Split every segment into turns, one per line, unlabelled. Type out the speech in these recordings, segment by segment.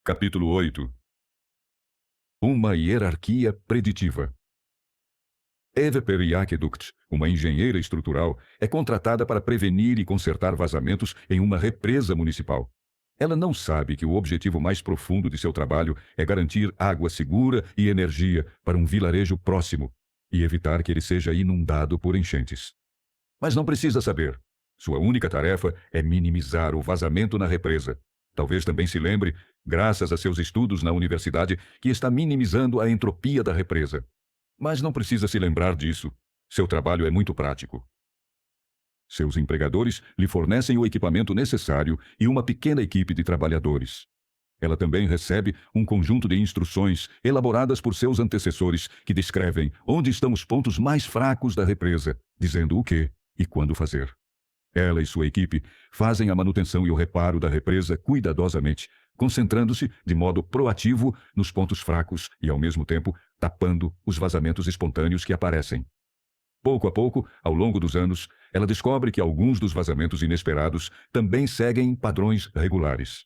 Capítulo 8. Uma hierarquia preditiva. Eve Periaqueduct, uma engenheira estrutural, é contratada para prevenir e consertar vazamentos em uma represa municipal. Ela não sabe que o objetivo mais profundo de seu trabalho é garantir água segura e energia para um vilarejo próximo e evitar que ele seja inundado por enchentes. Mas não precisa saber. Sua única tarefa é minimizar o vazamento na represa. Talvez também se lembre, graças a seus estudos na universidade, que está minimizando a entropia da represa. Mas não precisa se lembrar disso. Seu trabalho é muito prático. Seus empregadores lhe fornecem o equipamento necessário e uma pequena equipe de trabalhadores. Ela também recebe um conjunto de instruções elaboradas por seus antecessores que descrevem onde estão os pontos mais fracos da represa, dizendo o que e quando fazer. Ela e sua equipe fazem a manutenção e o reparo da represa cuidadosamente, concentrando-se de modo proativo nos pontos fracos e, ao mesmo tempo, tapando os vazamentos espontâneos que aparecem. Pouco a pouco, ao longo dos anos, ela descobre que alguns dos vazamentos inesperados também seguem padrões regulares.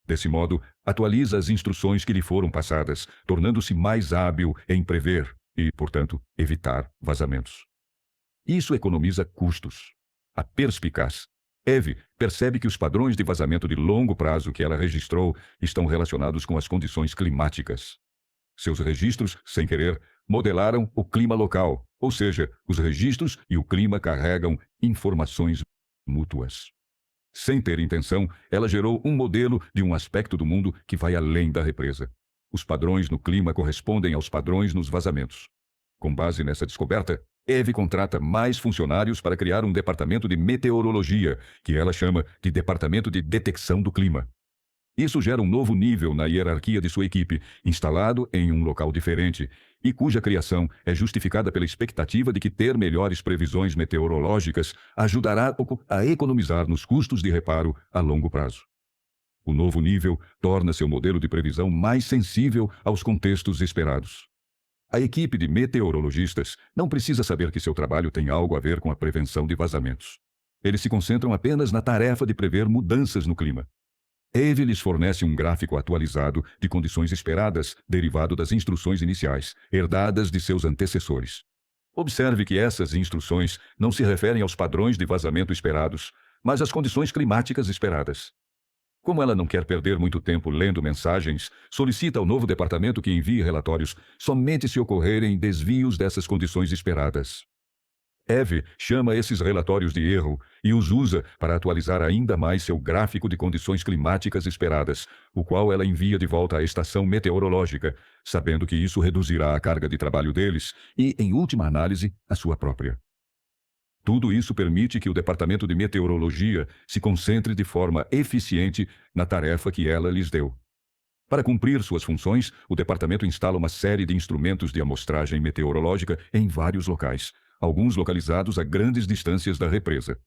Desse modo, atualiza as instruções que lhe foram passadas, tornando-se mais hábil em prever e, portanto, evitar vazamentos. Isso economiza custos. A perspicaz Eve percebe que os padrões de vazamento de longo prazo que ela registrou estão relacionados com as condições climáticas. Seus registros, sem querer, modelaram o clima local, ou seja, os registros e o clima carregam informações mútuas. Sem ter intenção, ela gerou um modelo de um aspecto do mundo que vai além da represa. Os padrões no clima correspondem aos padrões nos vazamentos. Com base nessa descoberta, Eve contrata mais funcionários para criar um departamento de meteorologia, que ela chama de Departamento de Detecção do Clima. Isso gera um novo nível na hierarquia de sua equipe, instalado em um local diferente, e cuja criação é justificada pela expectativa de que ter melhores previsões meteorológicas ajudará a economizar nos custos de reparo a longo prazo. O novo nível torna seu modelo de previsão mais sensível aos contextos esperados. A equipe de meteorologistas não precisa saber que seu trabalho tem algo a ver com a prevenção de vazamentos. Eles se concentram apenas na tarefa de prever mudanças no clima. Eve lhes fornece um gráfico atualizado de condições esperadas, derivado das instruções iniciais, herdadas de seus antecessores. Observe que essas instruções não se referem aos padrões de vazamento esperados, mas às condições climáticas esperadas. Como ela não quer perder muito tempo lendo mensagens, solicita ao novo departamento que envie relatórios somente se ocorrerem desvios dessas condições esperadas. Eve chama esses relatórios de erro e os usa para atualizar ainda mais seu gráfico de condições climáticas esperadas, o qual ela envia de volta à estação meteorológica, sabendo que isso reduzirá a carga de trabalho deles e, em última análise, a sua própria. Tudo isso permite que o Departamento de Meteorologia se concentre de forma eficiente na tarefa que ela lhes deu. Para cumprir suas funções, o departamento instala uma série de instrumentos de amostragem meteorológica em vários locais, alguns localizados a grandes distâncias da represa.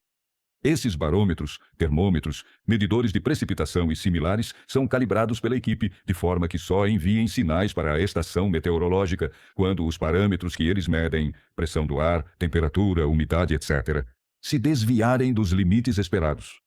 Esses barômetros, termômetros, medidores de precipitação e similares são calibrados pela equipe, de forma que só enviem sinais para a estação meteorológica quando os parâmetros que eles medem, pressão do ar, temperatura, umidade, etc., se desviarem dos limites esperados.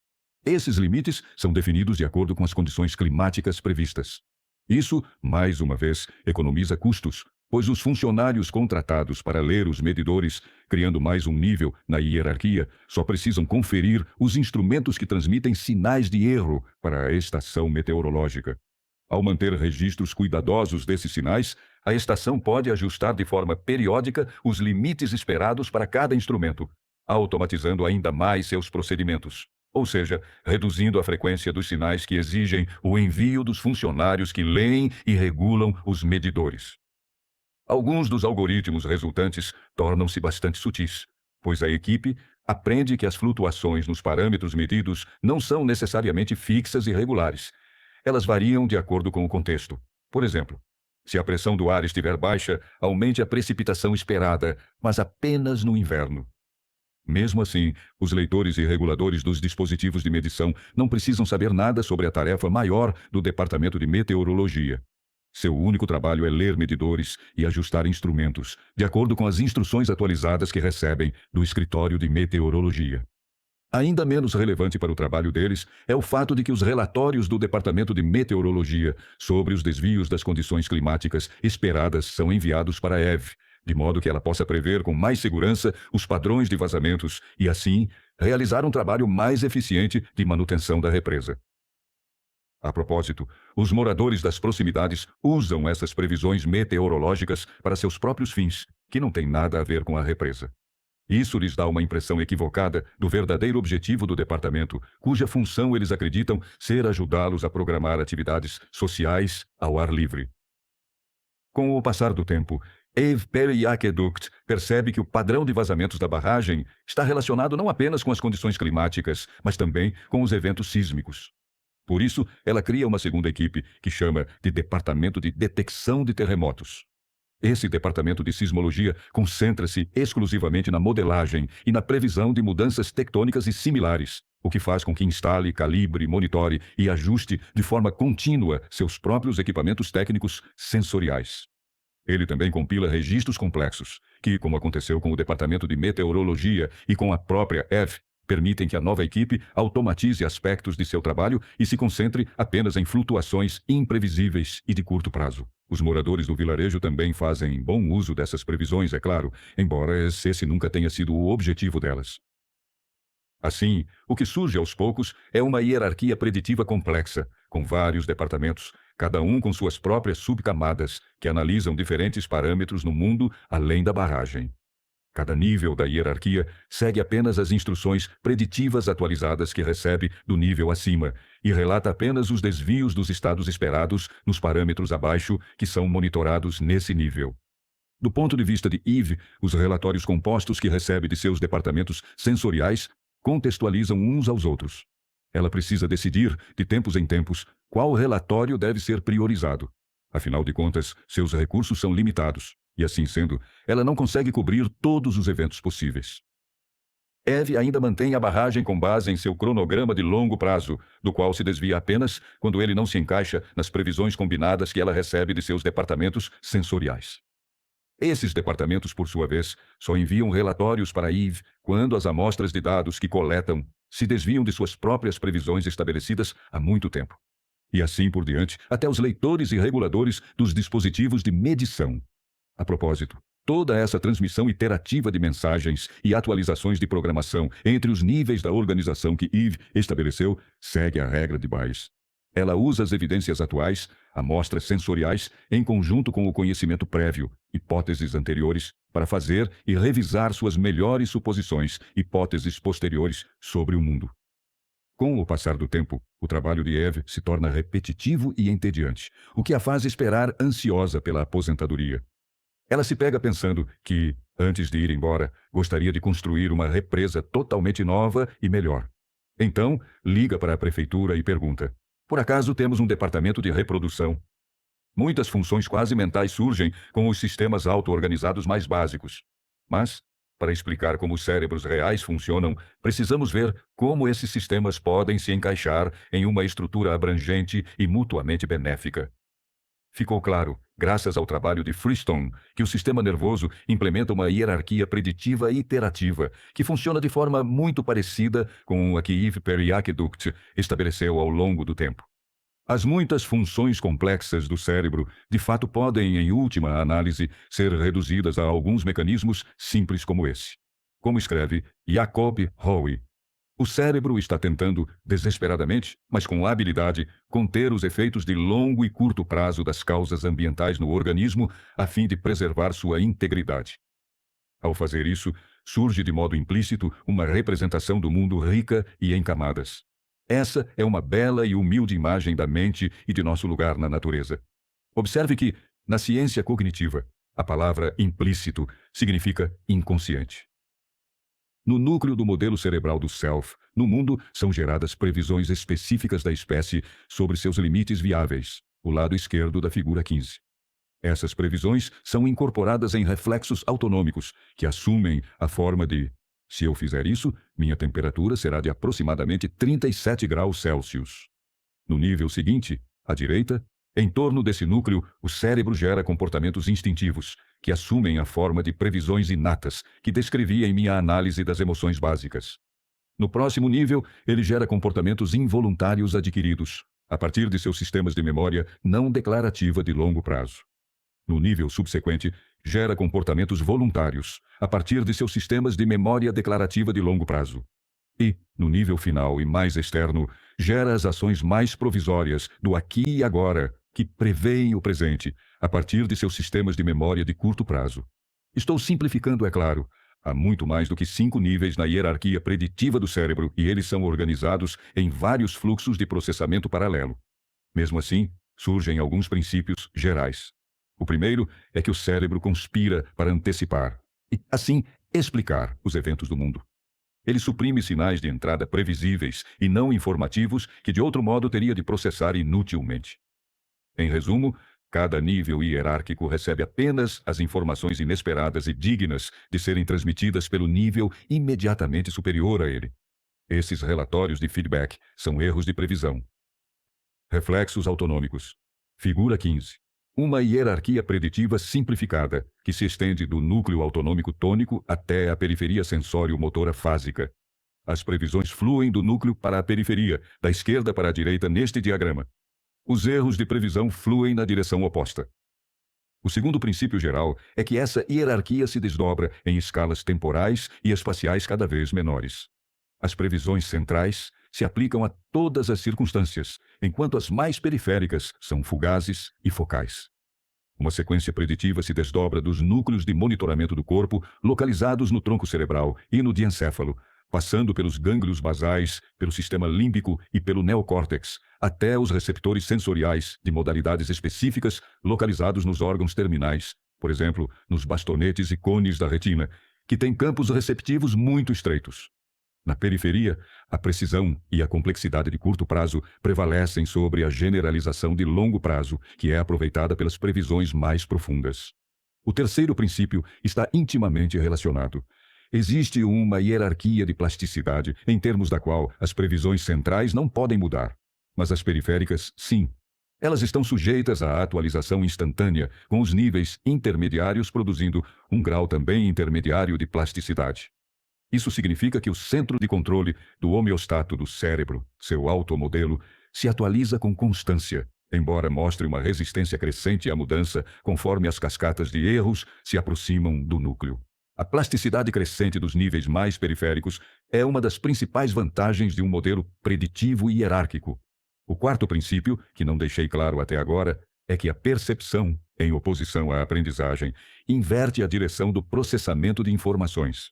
Esses limites são definidos de acordo com as condições climáticas previstas. Isso, mais uma vez, economiza custos, pois os funcionários contratados para ler os medidores, criando mais um nível na hierarquia, só precisam conferir os instrumentos que transmitem sinais de erro para a estação meteorológica. Ao manter registros cuidadosos desses sinais, a estação pode ajustar de forma periódica os limites esperados para cada instrumento, automatizando ainda mais seus procedimentos, ou seja, reduzindo a frequência dos sinais que exigem o envio dos funcionários que leem e regulam os medidores. Alguns dos algoritmos resultantes tornam-se bastante sutis, pois a equipe aprende que as flutuações nos parâmetros medidos não são necessariamente fixas e regulares. Elas variam de acordo com o contexto. Por exemplo, se a pressão do ar estiver baixa, aumente a precipitação esperada, mas apenas no inverno. Mesmo assim, os leitores e reguladores dos dispositivos de medição não precisam saber nada sobre a tarefa maior do Departamento de Meteorologia. Seu único trabalho é ler medidores e ajustar instrumentos, de acordo com as instruções atualizadas que recebem do escritório de meteorologia. Ainda menos relevante para o trabalho deles é o fato de que os relatórios do Departamento de Meteorologia sobre os desvios das condições climáticas esperadas são enviados para a EV, de modo que ela possa prever com mais segurança os padrões de vazamentos e, assim, realizar um trabalho mais eficiente de manutenção da represa. A propósito, os moradores das proximidades usam essas previsões meteorológicas para seus próprios fins, que não têm nada a ver com a represa. Isso lhes dá uma impressão equivocada do verdadeiro objetivo do departamento, cuja função eles acreditam ser ajudá-los a programar atividades sociais ao ar livre. Com o passar do tempo, Eve Perry Aqueduct percebe que o padrão de vazamentos da barragem está relacionado não apenas com as condições climáticas, mas também com os eventos sísmicos. Por isso, ela cria uma segunda equipe, que chama de Departamento de Detecção de Terremotos. Esse departamento de sismologia concentra-se exclusivamente na modelagem e na previsão de mudanças tectônicas e similares, o que faz com que instale, calibre, monitore e ajuste de forma contínua seus próprios equipamentos técnicos sensoriais. Ele também compila registros complexos, que, como aconteceu com o Departamento de Meteorologia e com a própria EV, permitem que a nova equipe automatize aspectos de seu trabalho e se concentre apenas em flutuações imprevisíveis e de curto prazo. Os moradores do vilarejo também fazem bom uso dessas previsões, é claro, embora esse nunca tenha sido o objetivo delas. Assim, o que surge aos poucos é uma hierarquia preditiva complexa, com vários departamentos, cada um com suas próprias subcamadas, que analisam diferentes parâmetros no mundo além da barragem. Cada nível da hierarquia segue apenas as instruções preditivas atualizadas que recebe do nível acima e relata apenas os desvios dos estados esperados nos parâmetros abaixo que são monitorados nesse nível. Do ponto de vista de Eve, os relatórios compostos que recebe de seus departamentos sensoriais contextualizam uns aos outros. Ela precisa decidir, de tempos em tempos, qual relatório deve ser priorizado. Afinal de contas, seus recursos são limitados. E assim sendo, ela não consegue cobrir todos os eventos possíveis. Eve ainda mantém a barragem com base em seu cronograma de longo prazo, do qual se desvia apenas quando ele não se encaixa nas previsões combinadas que ela recebe de seus departamentos sensoriais. Esses departamentos, por sua vez, só enviam relatórios para Eve quando as amostras de dados que coletam se desviam de suas próprias previsões estabelecidas há muito tempo. E assim por diante, até os leitores e reguladores dos dispositivos de medição. A propósito, toda essa transmissão iterativa de mensagens e atualizações de programação entre os níveis da organização que Eve estabeleceu segue a regra de Bayes. Ela usa as evidências atuais, amostras sensoriais, em conjunto com o conhecimento prévio, hipóteses anteriores, para fazer e revisar suas melhores suposições, hipóteses posteriores sobre o mundo. Com o passar do tempo, o trabalho de Eve se torna repetitivo e entediante, o que a faz esperar ansiosa pela aposentadoria. Ela se pega pensando que, antes de ir embora, gostaria de construir uma represa totalmente nova e melhor. Então, liga para a prefeitura e pergunta: por acaso temos um departamento de reprodução? Muitas funções quase mentais surgem com os sistemas auto-organizados mais básicos. Mas, para explicar como os cérebros reais funcionam, precisamos ver como esses sistemas podem se encaixar em uma estrutura abrangente e mutuamente benéfica. Ficou claro, graças ao trabalho de Freestone, que o sistema nervoso implementa uma hierarquia preditiva iterativa, que funciona de forma muito parecida com a que Eve Perry Aqueduct estabeleceu ao longo do tempo. As muitas funções complexas do cérebro, de fato, podem, em última análise, ser reduzidas a alguns mecanismos simples como esse. Como escreve Jacob Howe, o cérebro está tentando, desesperadamente, mas com habilidade, conter os efeitos de longo e curto prazo das causas ambientais no organismo a fim de preservar sua integridade. Ao fazer isso, surge de modo implícito uma representação do mundo rica e em camadas. Essa é uma bela e humilde imagem da mente e de nosso lugar na natureza. Observe que, na ciência cognitiva, a palavra implícito significa inconsciente. No núcleo do modelo cerebral do Self, no mundo, são geradas previsões específicas da espécie sobre seus limites viáveis, o lado esquerdo da figura 15. Essas previsões são incorporadas em reflexos autonômicos, que assumem a forma de: se eu fizer isso, minha temperatura será de aproximadamente 37 graus Celsius. No nível seguinte, à direita, em torno desse núcleo, o cérebro gera comportamentos instintivos, que assumem a forma de previsões inatas que descrevi em minha análise das emoções básicas. No próximo nível, ele gera comportamentos involuntários adquiridos, a partir de seus sistemas de memória não declarativa de longo prazo. No nível subsequente, gera comportamentos voluntários, a partir de seus sistemas de memória declarativa de longo prazo. E, no nível final e mais externo, gera as ações mais provisórias do aqui e agora, que prevêem o presente, a partir de seus sistemas de memória de curto prazo. Estou simplificando, é claro. Há muito mais do que 5 níveis na hierarquia preditiva do cérebro e eles são organizados em vários fluxos de processamento paralelo. Mesmo assim, surgem alguns princípios gerais. O primeiro é que o cérebro conspira para antecipar e, assim, explicar os eventos do mundo. Ele suprime sinais de entrada previsíveis e não informativos que de outro modo teria de processar inutilmente. Em resumo, cada nível hierárquico recebe apenas as informações inesperadas e dignas de serem transmitidas pelo nível imediatamente superior a ele. Esses relatórios de feedback são erros de previsão. Reflexos autonômicos. Figura 15. Uma hierarquia preditiva simplificada, que se estende do núcleo autonômico tônico até a periferia sensório-motora fásica. As previsões fluem do núcleo para a periferia, da esquerda para a direita neste diagrama. Os erros de previsão fluem na direção oposta. O segundo princípio geral é que essa hierarquia se desdobra em escalas temporais e espaciais cada vez menores. As previsões centrais se aplicam a todas as circunstâncias, enquanto as mais periféricas são fugazes e focais. Uma sequência preditiva se desdobra dos núcleos de monitoramento do corpo localizados no tronco cerebral e no diencéfalo, passando pelos gânglios basais, pelo sistema límbico e pelo neocórtex, até os receptores sensoriais de modalidades específicas localizados nos órgãos terminais, por exemplo, nos bastonetes e cones da retina, que têm campos receptivos muito estreitos. Na periferia, a precisão e a complexidade de curto prazo prevalecem sobre a generalização de longo prazo, que é aproveitada pelas previsões mais profundas. O terceiro princípio está intimamente relacionado. Existe uma hierarquia de plasticidade, em termos da qual as previsões centrais não podem mudar, mas as periféricas, sim. Elas estão sujeitas à atualização instantânea, com os níveis intermediários produzindo um grau também intermediário de plasticidade. Isso significa que o centro de controle do homeostato do cérebro, seu automodelo, se atualiza com constância, embora mostre uma resistência crescente à mudança conforme as cascatas de erros se aproximam do núcleo. A plasticidade crescente dos níveis mais periféricos é uma das principais vantagens de um modelo preditivo e hierárquico. O quarto princípio, que não deixei claro até agora, é que a percepção, em oposição à aprendizagem, inverte a direção do processamento de informações.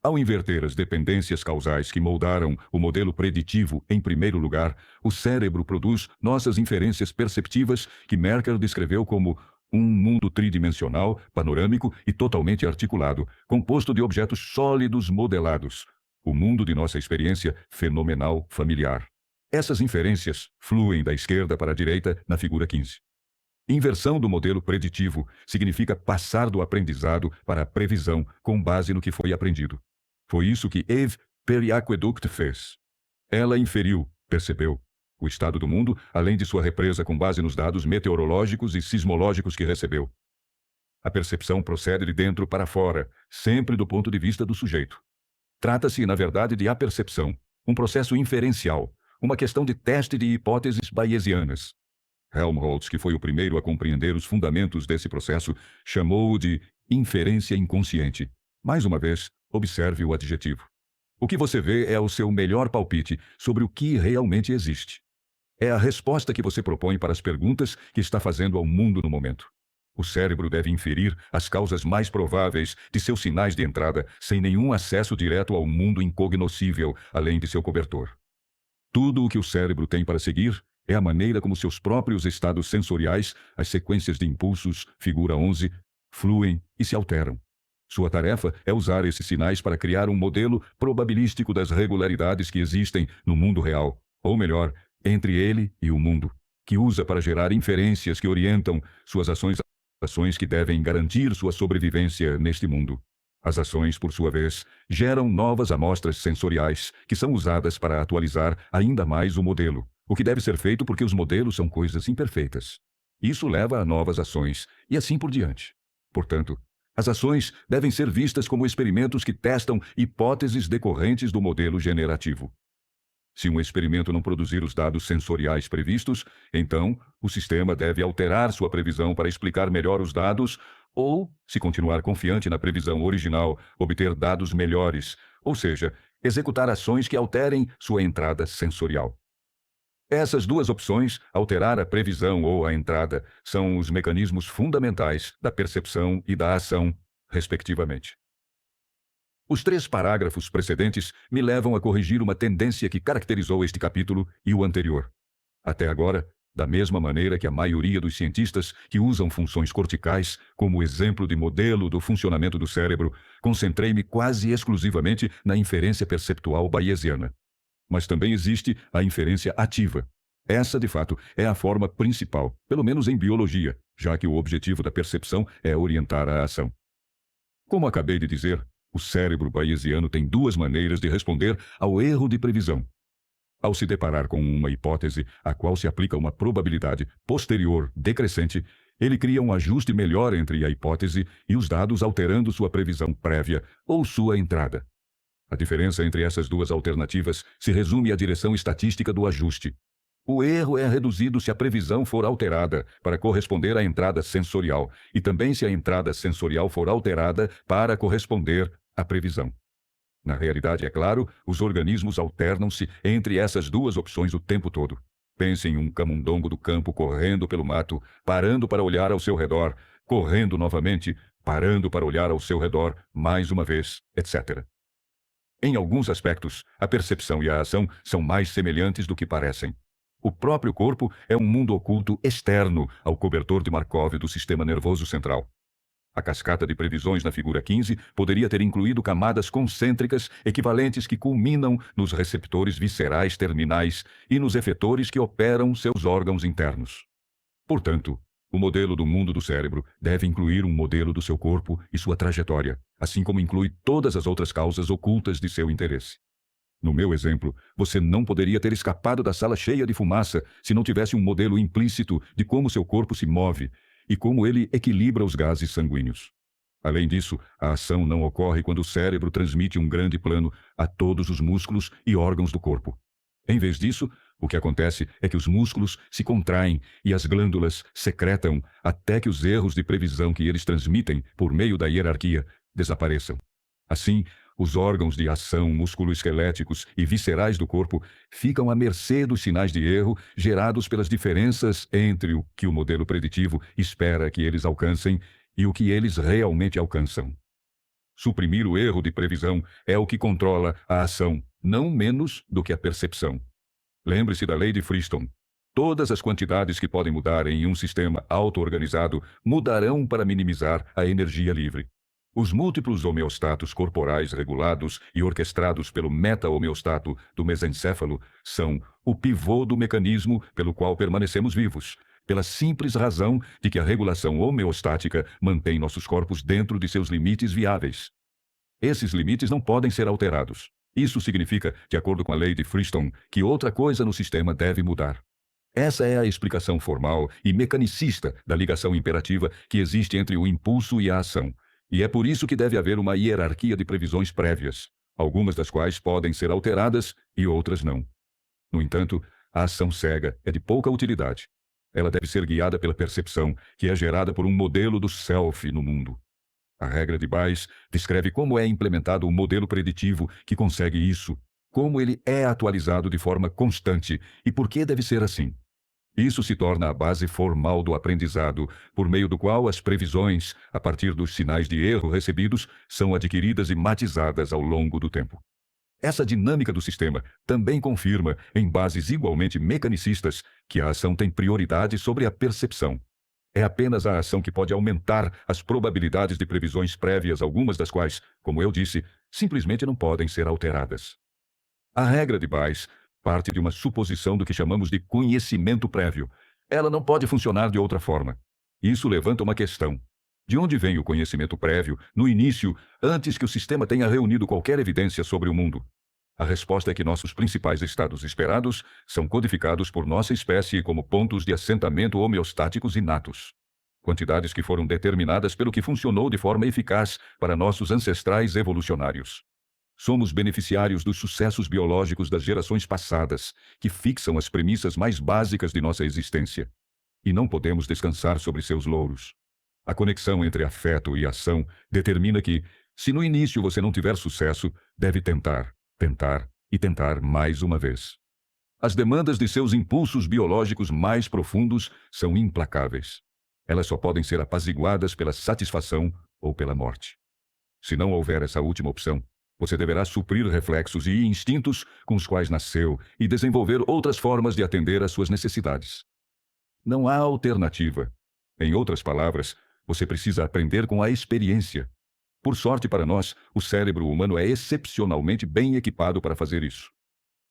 Ao inverter as dependências causais que moldaram o modelo preditivo em primeiro lugar, o cérebro produz nossas inferências perceptivas que Merkel descreveu como um mundo tridimensional, panorâmico e totalmente articulado, composto de objetos sólidos modelados. O mundo de nossa experiência fenomenal familiar. Essas inferências fluem da esquerda para a direita na figura 15. Inversão do modelo preditivo significa passar do aprendizado para a previsão com base no que foi aprendido. Foi isso que Eve Periaqueduct fez. Ela inferiu, percebeu, o estado do mundo, além de sua represa com base nos dados meteorológicos e sismológicos que recebeu. A percepção procede de dentro para fora, sempre do ponto de vista do sujeito. Trata-se, na verdade, de apercepção, um processo inferencial, uma questão de teste de hipóteses bayesianas. Helmholtz, que foi o primeiro a compreender os fundamentos desse processo, chamou-o de inferência inconsciente. Mais uma vez, observe o adjetivo. O que você vê é o seu melhor palpite sobre o que realmente existe. É a resposta que você propõe para as perguntas que está fazendo ao mundo no momento. O cérebro deve inferir as causas mais prováveis de seus sinais de entrada, sem nenhum acesso direto ao mundo incognoscível, além de seu cobertor. Tudo o que o cérebro tem para seguir é a maneira como seus próprios estados sensoriais, as sequências de impulsos, figura 11, fluem e se alteram. Sua tarefa é usar esses sinais para criar um modelo probabilístico das regularidades que existem no mundo real, ou melhor, entre ele e o mundo, que usa para gerar inferências que orientam suas ações que devem garantir sua sobrevivência neste mundo. As ações, por sua vez, geram novas amostras sensoriais que são usadas para atualizar ainda mais o modelo, o que deve ser feito porque os modelos são coisas imperfeitas. Isso leva a novas ações, e assim por diante. Portanto, As ações devem ser vistas como experimentos que testam hipóteses decorrentes do modelo generativo. Se um experimento não produzir os dados sensoriais previstos, então o sistema deve alterar sua previsão para explicar melhor os dados ou, se continuar confiante na previsão original, obter dados melhores, ou seja, executar ações que alterem sua entrada sensorial. Essas duas opções, alterar a previsão ou a entrada, são os mecanismos fundamentais da percepção e da ação, respectivamente. Os 3 parágrafos precedentes me levam a corrigir uma tendência que caracterizou este capítulo e o anterior. Até agora, da mesma maneira que a maioria dos cientistas que usam funções corticais como exemplo de modelo do funcionamento do cérebro, concentrei-me quase exclusivamente na inferência perceptual bayesiana. Mas também existe a inferência ativa. Essa, de fato, é a forma principal, pelo menos em biologia, já que o objetivo da percepção é orientar a ação. Como acabei de dizer, o cérebro bayesiano tem 2 maneiras de responder ao erro de previsão. Ao se deparar com uma hipótese a qual se aplica uma probabilidade posterior decrescente, ele cria um ajuste melhor entre a hipótese e os dados, alterando sua previsão prévia ou sua entrada. A diferença entre essas 2 alternativas se resume à direção estatística do ajuste. O erro é reduzido se a previsão for alterada para corresponder à entrada sensorial e também se a entrada sensorial for alterada para corresponder à previsão. Na realidade, é claro, os organismos alternam-se entre essas 2 opções o tempo todo. Pense em um camundongo do campo correndo pelo mato, parando para olhar ao seu redor, correndo novamente, parando para olhar ao seu redor mais uma vez, etc. Em alguns aspectos, a percepção e a ação são mais semelhantes do que parecem. O próprio corpo é um mundo oculto externo ao cobertor de Markov do sistema nervoso central. A cascata de previsões na figura 15 poderia ter incluído camadas concêntricas equivalentes que culminam nos receptores viscerais terminais e nos efetores que operam seus órgãos internos. Portanto, o modelo do mundo do cérebro deve incluir um modelo do seu corpo e sua trajetória, assim como inclui todas as outras causas ocultas de seu interesse. No meu exemplo, você não poderia ter escapado da sala cheia de fumaça se não tivesse um modelo implícito de como seu corpo se move e como ele equilibra os gases sanguíneos. Além disso, a ação não ocorre quando o cérebro transmite um grande plano a todos os músculos e órgãos do corpo. Em vez disso, o que acontece é que os músculos se contraem e as glândulas secretam até que os erros de previsão que eles transmitem por meio da hierarquia desapareçam. Assim, os órgãos de ação musculoesqueléticos e viscerais do corpo ficam à mercê dos sinais de erro gerados pelas diferenças entre o que o modelo preditivo espera que eles alcancem e o que eles realmente alcançam. Suprimir o erro de previsão é o que controla a ação, não menos do que a percepção. Lembre-se da lei de Freestone. Todas as quantidades que podem mudar em um sistema auto-organizado mudarão para minimizar a energia livre. Os múltiplos homeostatos corporais regulados e orquestrados pelo meta-homeostato do mesencéfalo são o pivô do mecanismo pelo qual permanecemos vivos, pela simples razão de que a regulação homeostática mantém nossos corpos dentro de seus limites viáveis. Esses limites não podem ser alterados. Isso significa, de acordo com a lei de Freestone, que outra coisa no sistema deve mudar. Essa é a explicação formal e mecanicista da ligação imperativa que existe entre o impulso e a ação. E é por isso que deve haver uma hierarquia de previsões prévias, algumas das quais podem ser alteradas e outras não. No entanto, a ação cega é de pouca utilidade. Ela deve ser guiada pela percepção, que é gerada por um modelo do self no mundo. A regra de Bayes descreve como é implementado o modelo preditivo que consegue isso, como ele é atualizado de forma constante e por que deve ser assim. Isso se torna a base formal do aprendizado, por meio do qual as previsões, a partir dos sinais de erro recebidos, são adquiridas e matizadas ao longo do tempo. Essa dinâmica do sistema também confirma, em bases igualmente mecanicistas, que a ação tem prioridade sobre a percepção. É apenas a ação que pode aumentar as probabilidades de previsões prévias, algumas das quais, como eu disse, simplesmente não podem ser alteradas. A regra de Bayes parte de uma suposição do que chamamos de conhecimento prévio. Ela não pode funcionar de outra forma. Isso levanta uma questão. De onde vem o conhecimento prévio, no início, antes que o sistema tenha reunido qualquer evidência sobre o mundo? A resposta é que nossos principais estados esperados são codificados por nossa espécie como pontos de assentamento homeostáticos inatos. quantidades que foram determinadas pelo que funcionou de forma eficaz para nossos ancestrais evolucionários. Somos beneficiários dos sucessos biológicos das gerações passadas, que fixam as premissas mais básicas de nossa existência. E não podemos descansar sobre seus louros. A conexão entre afeto e ação determina que, se no início você não tiver sucesso, deve tentar, tentar e tentar mais uma vez. As demandas de seus impulsos biológicos mais profundos são implacáveis. Elas só podem ser apaziguadas pela satisfação ou pela morte. Se não houver essa última opção, você deverá suprir reflexos e instintos com os quais nasceu e desenvolver outras formas de atender às suas necessidades. Não há alternativa. Em outras palavras, você precisa aprender com a experiência. Por sorte para nós, o cérebro humano é excepcionalmente bem equipado para fazer isso.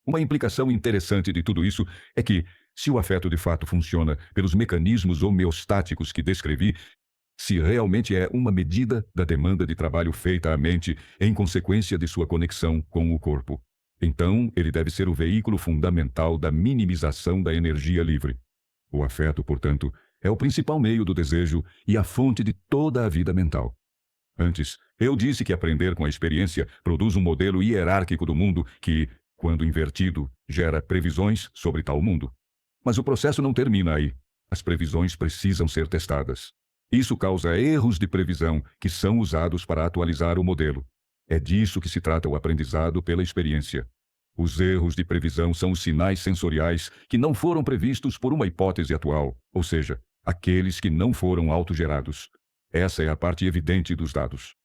Uma implicação interessante de tudo isso é que, se o afeto de fato funciona pelos mecanismos homeostáticos que descrevi, se realmente é uma medida da demanda de trabalho feita à mente em consequência de sua conexão com o corpo, então ele deve ser o veículo fundamental da minimização da energia livre. O afeto, portanto, é o principal meio do desejo e a fonte de toda a vida mental. Antes, eu disse que aprender com a experiência produz um modelo hierárquico do mundo que, quando invertido, gera previsões sobre tal mundo. Mas o processo não termina aí. As previsões precisam ser testadas. Isso causa erros de previsão que são usados para atualizar o modelo. É disso que se trata o aprendizado pela experiência. Os erros de previsão são os sinais sensoriais que não foram previstos por uma hipótese atual, ou seja, aqueles que não foram autogerados. Essa é a parte evidente dos dados.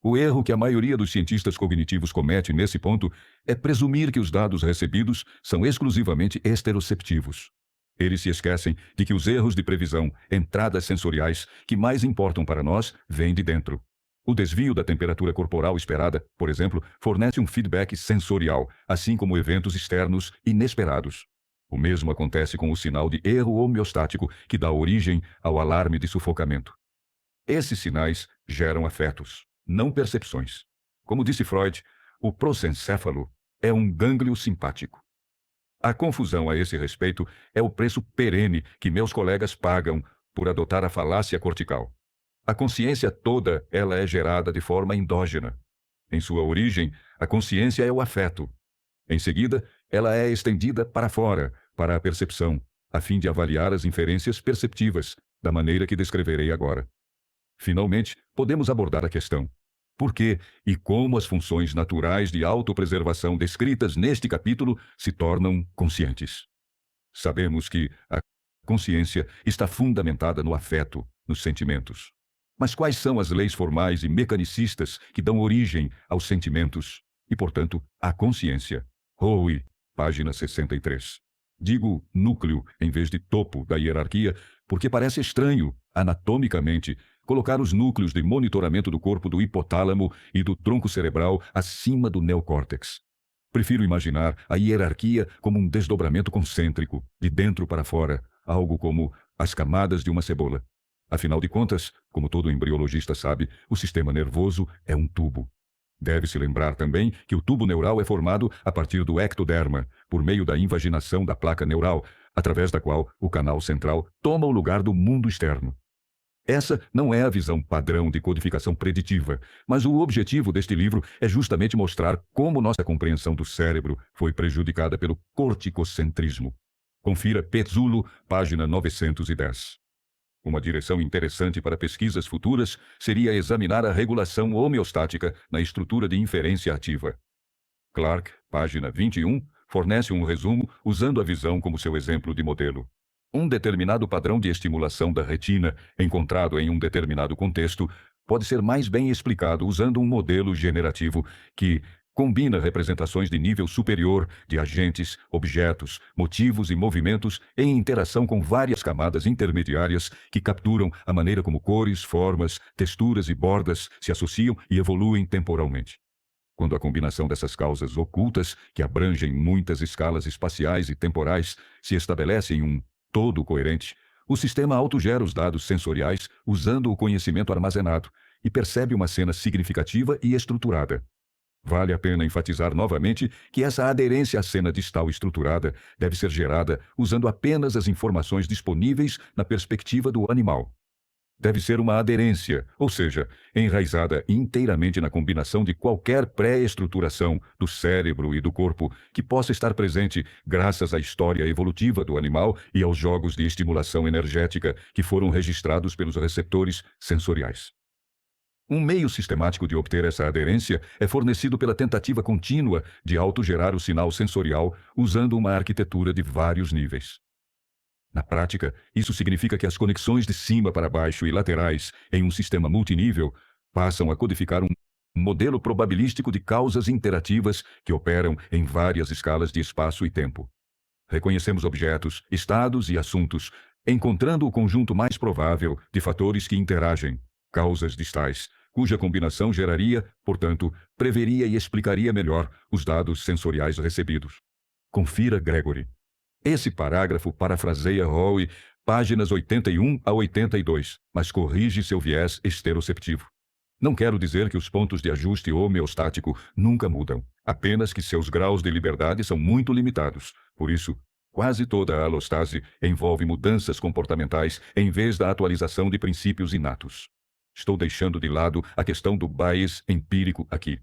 O erro que a maioria dos cientistas cognitivos comete nesse ponto é presumir que os dados recebidos são exclusivamente esteroceptivos. Eles se esquecem de que os erros de previsão, entradas sensoriais, que mais importam para nós, vêm de dentro. O desvio da temperatura corporal esperada, por exemplo, fornece um feedback sensorial, assim como eventos externos inesperados. O mesmo acontece com o sinal de erro homeostático que dá origem ao alarme de sufocamento. Esses sinais geram afetos, não percepções. Como disse Freud, o prosencéfalo é um gânglio simpático. A confusão a esse respeito é o preço perene que meus colegas pagam por adotar a falácia cortical. A consciência toda, ela é gerada de forma endógena. Em sua origem, a consciência é o afeto. Em seguida, ela é estendida para fora, para a percepção, a fim de avaliar as inferências perceptivas, da maneira que descreverei agora. Finalmente, podemos abordar a questão: por que e como as funções naturais de autopreservação descritas neste capítulo se tornam conscientes? Sabemos que a consciência está fundamentada no afeto, nos sentimentos. Mas quais são as leis formais e mecanicistas que dão origem aos sentimentos e, portanto, à consciência? Howe, página 63. Digo núcleo em vez de topo da hierarquia porque parece estranho, anatomicamente, colocar os núcleos de monitoramento do corpo do hipotálamo e do tronco cerebral acima do neocórtex. Prefiro imaginar a hierarquia como um desdobramento concêntrico, de dentro para fora, algo como as camadas de uma cebola. Afinal de contas, como todo embriologista sabe, o sistema nervoso é um tubo. Deve-se lembrar também que o tubo neural é formado a partir do ectoderma, por meio da invaginação da placa neural, através da qual o canal central toma o lugar do mundo externo. Essa não é a visão padrão de codificação preditiva, mas o objetivo deste livro é justamente mostrar como nossa compreensão do cérebro foi prejudicada pelo corticocentrismo. Confira Pezzulo, página 910. Uma direção interessante para pesquisas futuras seria examinar a regulação homeostática na estrutura de inferência ativa. Clark, página 21, fornece um resumo usando a visão como seu exemplo de modelo. Um determinado padrão de estimulação da retina, encontrado em um determinado contexto, pode ser mais bem explicado usando um modelo generativo que combina representações de nível superior de agentes, objetos, motivos e movimentos em interação com várias camadas intermediárias que capturam a maneira como cores, formas, texturas e bordas se associam e evoluem temporalmente. Quando a combinação dessas causas ocultas, que abrangem muitas escalas espaciais e temporais, se estabelece em um todo coerente, o sistema autogera os dados sensoriais usando o conhecimento armazenado e percebe uma cena significativa e estruturada. Vale a pena enfatizar novamente que essa aderência à cena distal estruturada deve ser gerada usando apenas as informações disponíveis na perspectiva do animal. Deve ser uma aderência, ou seja, enraizada inteiramente na combinação de qualquer pré-estruturação do cérebro e do corpo que possa estar presente graças à história evolutiva do animal e aos jogos de estimulação energética que foram registrados pelos receptores sensoriais. Um meio sistemático de obter essa aderência é fornecido pela tentativa contínua de autogerar o sinal sensorial usando uma arquitetura de vários níveis. Na prática, isso significa que as conexões de cima para baixo e laterais em um sistema multinível passam a codificar um modelo probabilístico de causas interativas que operam em várias escalas de espaço e tempo. Reconhecemos objetos, estados e assuntos, encontrando o conjunto mais provável de fatores que interagem, causas distais, cuja combinação geraria, portanto, preveria e explicaria melhor os dados sensoriais recebidos. Confira Gregory. Esse parágrafo parafraseia Howe, páginas 81 a 82, mas corrige seu viés esteroceptivo. Não quero dizer que os pontos de ajuste homeostático nunca mudam, apenas que seus graus de liberdade são muito limitados. Por isso, quase toda a alostase envolve mudanças comportamentais em vez da atualização de princípios inatos. Estou deixando de lado a questão do bias empírico aqui.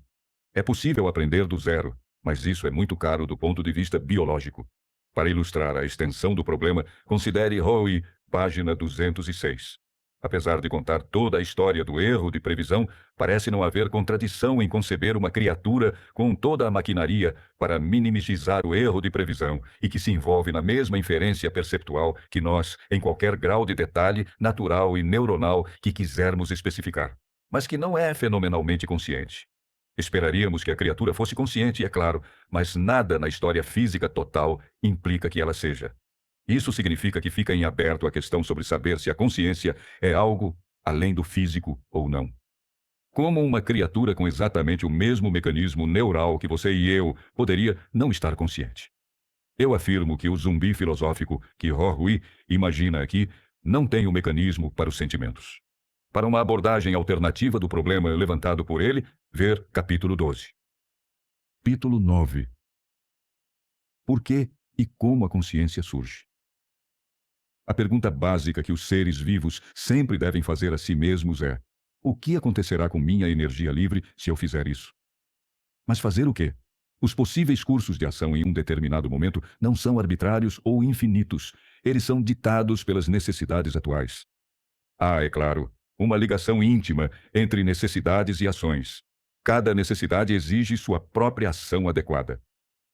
É possível aprender do zero, mas isso é muito caro do ponto de vista biológico. Para ilustrar a extensão do problema, considere Howe, página 206. Apesar de contar toda a história do erro de previsão, parece não haver contradição em conceber uma criatura com toda a maquinaria para minimizar o erro de previsão e que se envolve na mesma inferência perceptual que nós, em qualquer grau de detalhe natural e neuronal que quisermos especificar, mas que não é fenomenalmente consciente. Esperaríamos que a criatura fosse consciente, é claro, mas nada na história física total implica que ela seja. Isso significa que fica em aberto a questão sobre saber se a consciência é algo além do físico ou não. Como uma criatura com exatamente o mesmo mecanismo neural que você e eu poderia não estar consciente? Eu afirmo que o zumbi filosófico que Howe imagina aqui não tem o mecanismo para os sentimentos. Para uma abordagem alternativa do problema levantado por ele, ver capítulo 12. Capítulo 9. Por que e como a consciência surge? A pergunta básica que os seres vivos sempre devem fazer a si mesmos é: o que acontecerá com minha energia livre se eu fizer isso? Mas fazer o quê? Os possíveis cursos de ação em um determinado momento não são arbitrários ou infinitos. Eles são ditados pelas necessidades atuais. Há, é claro, uma ligação íntima entre necessidades e ações. Cada necessidade exige sua própria ação adequada.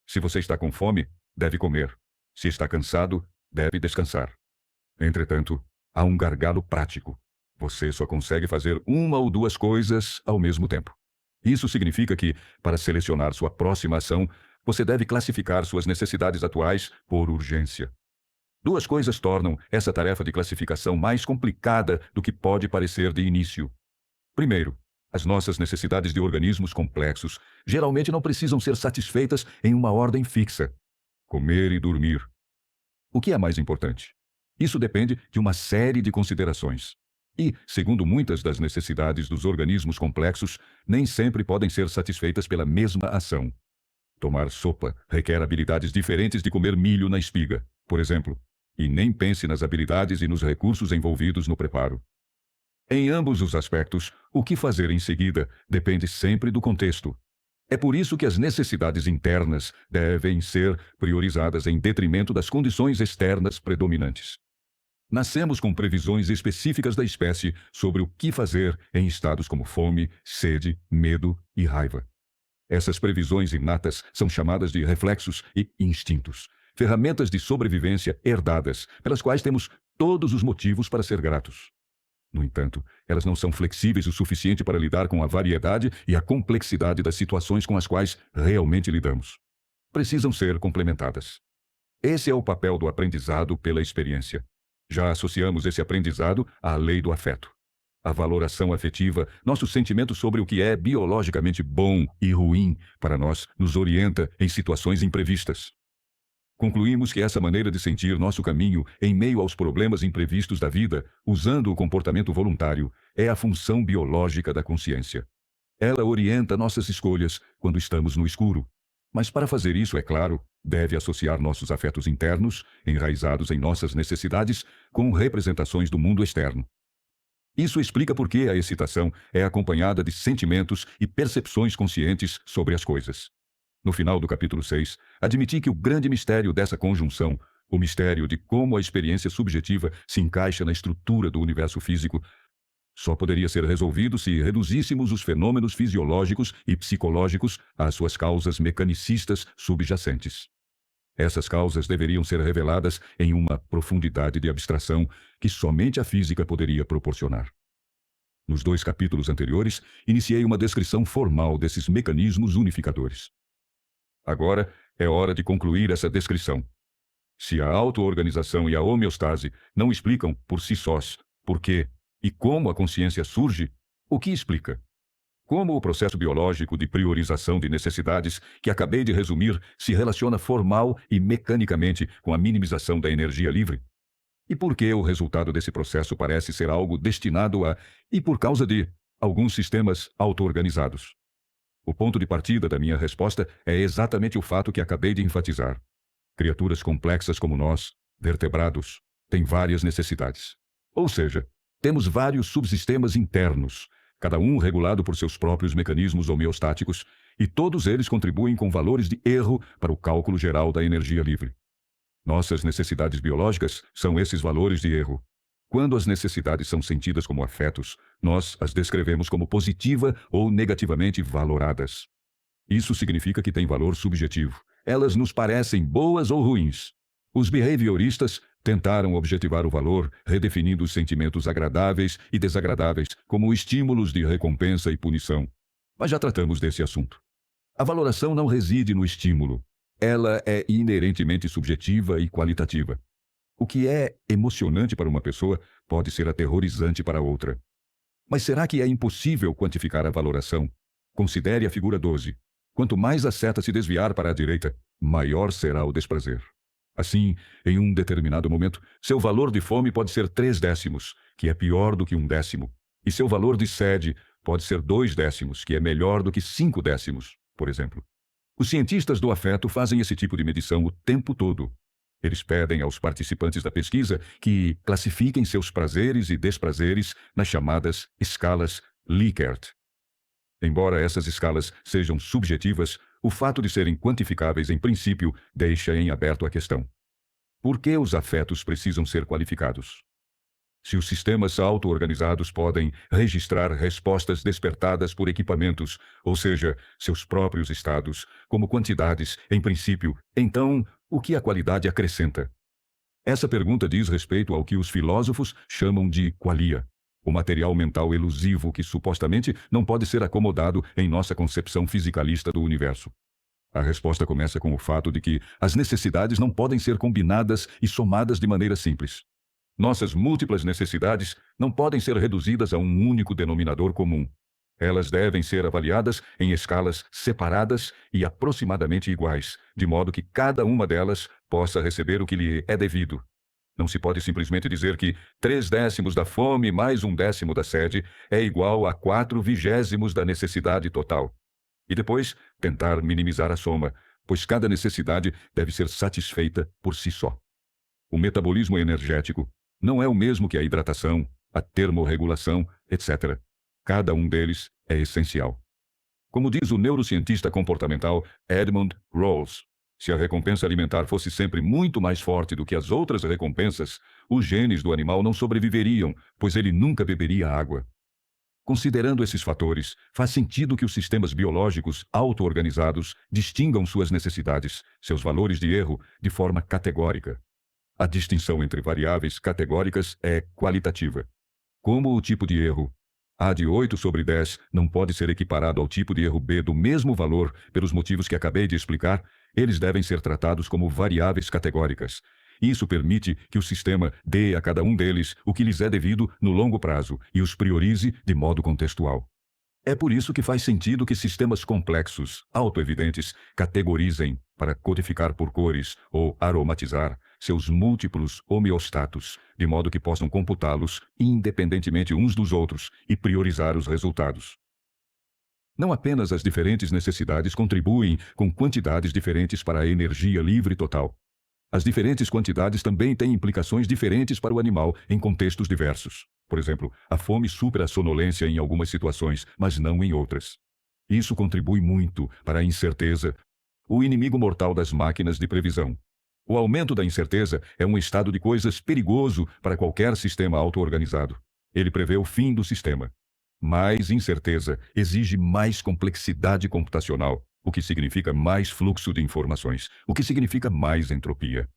Se você está com fome, deve comer. Se está cansado, deve descansar. Entretanto, há um gargalo prático. Você só consegue fazer uma ou duas coisas ao mesmo tempo. Isso significa que, para selecionar sua próxima ação, você deve classificar suas necessidades atuais por urgência. Duas coisas tornam essa tarefa de classificação mais complicada do que pode parecer de início. Primeiro, as nossas necessidades de organismos complexos geralmente não precisam ser satisfeitas em uma ordem fixa. Comer e dormir. O que é mais importante? Isso depende de uma série de considerações. E, segundo muitas das necessidades dos organismos complexos, nem sempre podem ser satisfeitas pela mesma ação. Tomar sopa requer habilidades diferentes de comer milho na espiga, por exemplo, e nem pense nas habilidades e nos recursos envolvidos no preparo. Em ambos os aspectos, o que fazer em seguida depende sempre do contexto. É por isso que as necessidades internas devem ser priorizadas em detrimento das condições externas predominantes. Nascemos com previsões específicas da espécie sobre o que fazer em estados como fome, sede, medo e raiva. Essas previsões inatas são chamadas de reflexos e instintos, ferramentas de sobrevivência herdadas, pelas quais temos todos os motivos para ser gratos. No entanto, elas não são flexíveis o suficiente para lidar com a variedade e a complexidade das situações com as quais realmente lidamos. Precisam ser complementadas. Esse é o papel do aprendizado pela experiência. Já associamos esse aprendizado à lei do afeto. A valoração afetiva, nosso sentimento sobre o que é biologicamente bom e ruim para nós, nos orienta em situações imprevistas. Concluímos que essa maneira de sentir nosso caminho em meio aos problemas imprevistos da vida, usando o comportamento voluntário, é a função biológica da consciência. Ela orienta nossas escolhas quando estamos no escuro. Mas para fazer isso, é claro, deve associar nossos afetos internos, enraizados em nossas necessidades, com representações do mundo externo. Isso explica por que a excitação é acompanhada de sentimentos e percepções conscientes sobre as coisas. No final do capítulo 6, admiti que o grande mistério dessa conjunção, o mistério de como a experiência subjetiva se encaixa na estrutura do universo físico, só poderia ser resolvido se reduzíssemos os fenômenos fisiológicos e psicológicos às suas causas mecanicistas subjacentes. Essas causas deveriam ser reveladas em uma profundidade de abstração que somente a física poderia proporcionar. Nos 2 capítulos anteriores, iniciei uma descrição formal desses mecanismos unificadores. Agora é hora de concluir essa descrição. Se a auto-organização e a homeostase não explicam por si sós por que e como a consciência surge, o que explica? Como o processo biológico de priorização de necessidades que acabei de resumir se relaciona formal e mecanicamente com a minimização da energia livre? E por que o resultado desse processo parece ser algo destinado a, e por causa de, alguns sistemas auto-organizados? O ponto de partida da minha resposta é exatamente o fato que acabei de enfatizar. Criaturas complexas como nós, vertebrados, têm várias necessidades. Ou seja, temos vários subsistemas internos, cada um regulado por seus próprios mecanismos homeostáticos, e todos eles contribuem com valores de erro para o cálculo geral da energia livre. Nossas necessidades biológicas são esses valores de erro. Quando as necessidades são sentidas como afetos, nós as descrevemos como positiva ou negativamente valoradas. Isso significa que têm valor subjetivo. Elas nos parecem boas ou ruins. Os behavioristas tentaram objetivar o valor, redefinindo os sentimentos agradáveis e desagradáveis como estímulos de recompensa e punição. Mas já tratamos desse assunto. A valoração não reside no estímulo. Ela é inerentemente subjetiva e qualitativa. O que é emocionante para uma pessoa pode ser aterrorizante para outra. Mas será que é impossível quantificar a valoração? Considere a figura 12. Quanto mais a seta se desviar para a direita, maior será o desprazer. Assim, em um determinado momento, seu valor de fome pode ser 3/10, que é pior do que 1/10, e seu valor de sede pode ser 2/10, que é melhor do que 5/10, por exemplo. Os cientistas do afeto fazem esse tipo de medição o tempo todo. Eles pedem aos participantes da pesquisa que classifiquem seus prazeres e desprazeres nas chamadas escalas Likert. Embora essas escalas sejam subjetivas, o fato de serem quantificáveis em princípio deixa em aberto a questão. Por que os afetos precisam ser qualificados? Se os sistemas auto-organizados podem registrar respostas despertadas por equipamentos, ou seja, seus próprios estados, como quantidades, em princípio, então, o que a qualidade acrescenta? Essa pergunta diz respeito ao que os filósofos chamam de qualia, o material mental elusivo que supostamente não pode ser acomodado em nossa concepção fisicalista do universo. A resposta começa com o fato de que as necessidades não podem ser combinadas e somadas de maneira simples. Nossas múltiplas necessidades não podem ser reduzidas a um único denominador comum. Elas devem ser avaliadas em escalas separadas e aproximadamente iguais, de modo que cada uma delas possa receber o que lhe é devido. Não se pode simplesmente dizer que 3/10 da fome mais 1/10 da sede é igual a 4/20 da necessidade total. E depois tentar minimizar a soma, pois cada necessidade deve ser satisfeita por si só. O metabolismo energético não é o mesmo que a hidratação, a termorregulação, etc. Cada um deles é essencial. Como diz o neurocientista comportamental Edmund Rawls, se a recompensa alimentar fosse sempre muito mais forte do que as outras recompensas, os genes do animal não sobreviveriam, pois ele nunca beberia água. Considerando esses fatores, faz sentido que os sistemas biológicos auto-organizados distingam suas necessidades, seus valores de erro, de forma categórica. A distinção entre variáveis categóricas é qualitativa. Como o tipo de erro A de 8/10 não pode ser equiparado ao tipo de erro B do mesmo valor pelos motivos que acabei de explicar, eles devem ser tratados como variáveis categóricas. Isso permite que o sistema dê a cada um deles o que lhes é devido no longo prazo e os priorize de modo contextual. É por isso que faz sentido que sistemas complexos, autoevidentes, categorizem, para codificar por cores ou aromatizar, seus múltiplos homeostatos, de modo que possam computá-los independentemente uns dos outros e priorizar os resultados. Não apenas as diferentes necessidades contribuem com quantidades diferentes para a energia livre total. As diferentes quantidades também têm implicações diferentes para o animal em contextos diversos. Por exemplo, a fome supera a sonolência em algumas situações, mas não em outras. Isso contribui muito para a incerteza, o inimigo mortal das máquinas de previsão. O aumento da incerteza é um estado de coisas perigoso para qualquer sistema auto-organizado. Ele prevê o fim do sistema. Mais incerteza exige mais complexidade computacional, o que significa mais fluxo de informações, o que significa mais entropia.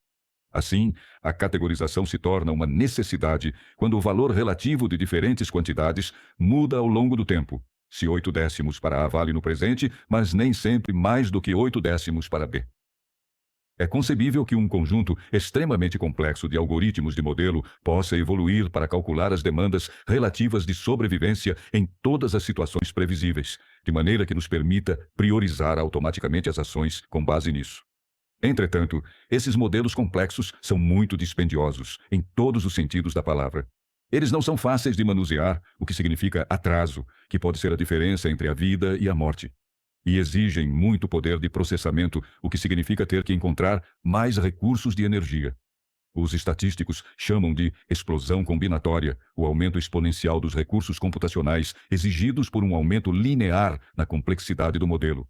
Assim, a categorização se torna uma necessidade quando o valor relativo de diferentes quantidades muda ao longo do tempo. Se 8 décimos para A vale no presente, mas nem sempre mais do que 8 décimos para B. É concebível que um conjunto extremamente complexo de algoritmos de modelo possa evoluir para calcular as demandas relativas de sobrevivência em todas as situações previsíveis, de maneira que nos permita priorizar automaticamente as ações com base nisso. Entretanto, esses modelos complexos são muito dispendiosos, em todos os sentidos da palavra. Eles não são fáceis de manusear, o que significa atraso, que pode ser a diferença entre a vida e a morte. E exigem muito poder de processamento, o que significa ter que encontrar mais recursos de energia. Os estatísticos chamam de explosão combinatória o aumento exponencial dos recursos computacionais exigidos por um aumento linear na complexidade do modelo.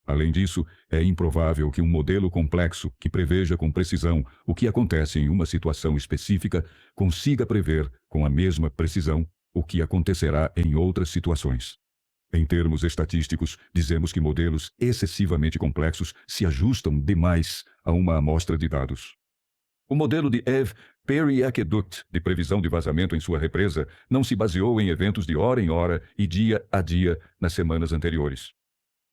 Além disso, é improvável que um modelo complexo que preveja com precisão o que acontece em uma situação específica consiga prever com a mesma precisão o que acontecerá em outras situações. Em termos estatísticos, dizemos que modelos excessivamente complexos se ajustam demais a uma amostra de dados. O modelo de Eve-Perry Aqueduct de previsão de vazamento em sua represa não se baseou em eventos de hora em hora e dia a dia nas semanas anteriores.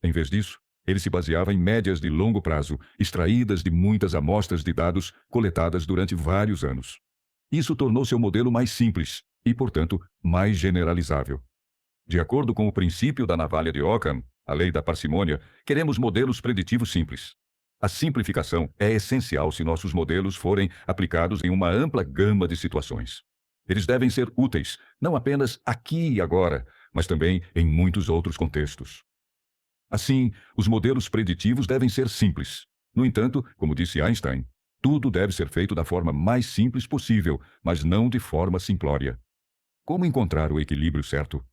Em vez disso, ele se baseava em médias de longo prazo, extraídas de muitas amostras de dados coletadas durante vários anos. Isso tornou seu modelo mais simples e, portanto, mais generalizável. De acordo com o princípio da navalha de Ockham, a lei da parcimônia, queremos modelos preditivos simples. A simplificação é essencial se nossos modelos forem aplicados em uma ampla gama de situações. Eles devem ser úteis, não apenas aqui e agora, mas também em muitos outros contextos. Assim, os modelos preditivos devem ser simples. No entanto, como disse Einstein, tudo deve ser feito da forma mais simples possível, mas não de forma simplória. Como encontrar o equilíbrio certo?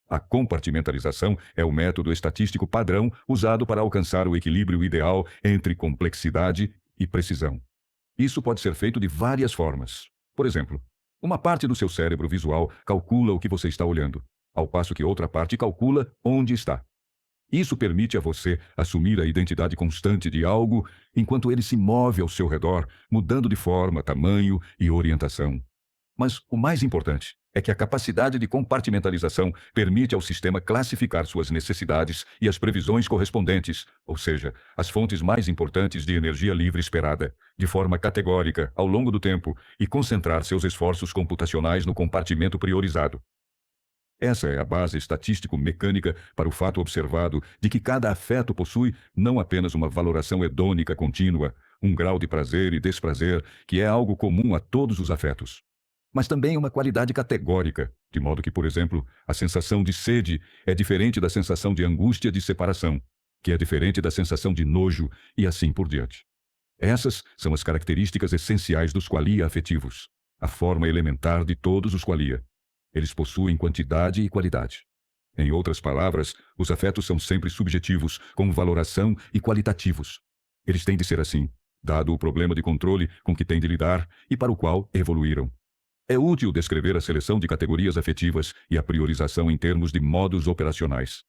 A compartimentalização é o método estatístico padrão usado para alcançar o equilíbrio ideal entre complexidade e precisão. Isso pode ser feito de várias formas. Por exemplo, uma parte do seu cérebro visual calcula o que você está olhando, ao passo que outra parte calcula onde está. Isso permite a você assumir a identidade constante de algo enquanto ele se move ao seu redor, mudando de forma, tamanho e orientação. Mas o mais importante é que a capacidade de compartimentalização permite ao sistema classificar suas necessidades e as previsões correspondentes, ou seja, as fontes mais importantes de energia livre esperada, de forma categórica ao longo do tempo e concentrar seus esforços computacionais no compartimento priorizado. Essa é a base estatístico-mecânica para o fato observado de que cada afeto possui não apenas uma valoração hedônica contínua, um grau de prazer e desprazer que é algo comum a todos os afetos, mas também uma qualidade categórica, de modo que, por exemplo, a sensação de sede é diferente da sensação de angústia de separação, que é diferente da sensação de nojo e assim por diante. Essas são as características essenciais dos qualia afetivos, a forma elementar de todos os qualia. Eles possuem quantidade e qualidade. Em outras palavras, os afetos são sempre subjetivos, com valoração e qualitativos. Eles têm de ser assim, dado o problema de controle com que têm de lidar e para o qual evoluíram. É útil descrever a seleção de categorias afetivas e a priorização em termos de modos operacionais.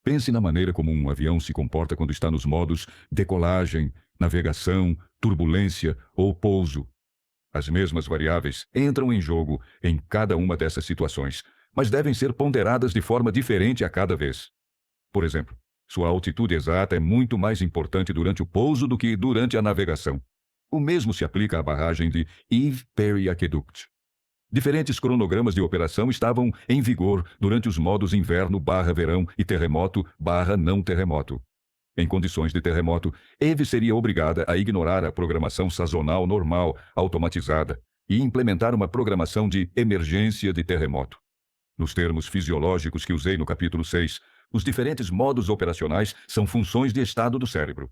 Pense na maneira como um avião se comporta quando está nos modos decolagem, navegação, turbulência ou pouso. As mesmas variáveis entram em jogo em cada uma dessas situações, mas devem ser ponderadas de forma diferente a cada vez. Por exemplo, sua altitude exata é muito mais importante durante o pouso do que durante a navegação. O mesmo se aplica à barragem de Eve-Perry Aqueduct. Diferentes cronogramas de operação estavam em vigor durante os modos inverno/verão e terremoto/não terremoto. Em condições de terremoto, Eve seria obrigada a ignorar a programação sazonal normal, automatizada, e implementar uma programação de emergência de terremoto. Nos termos fisiológicos que usei no capítulo 6, os diferentes modos operacionais são funções de estado do cérebro.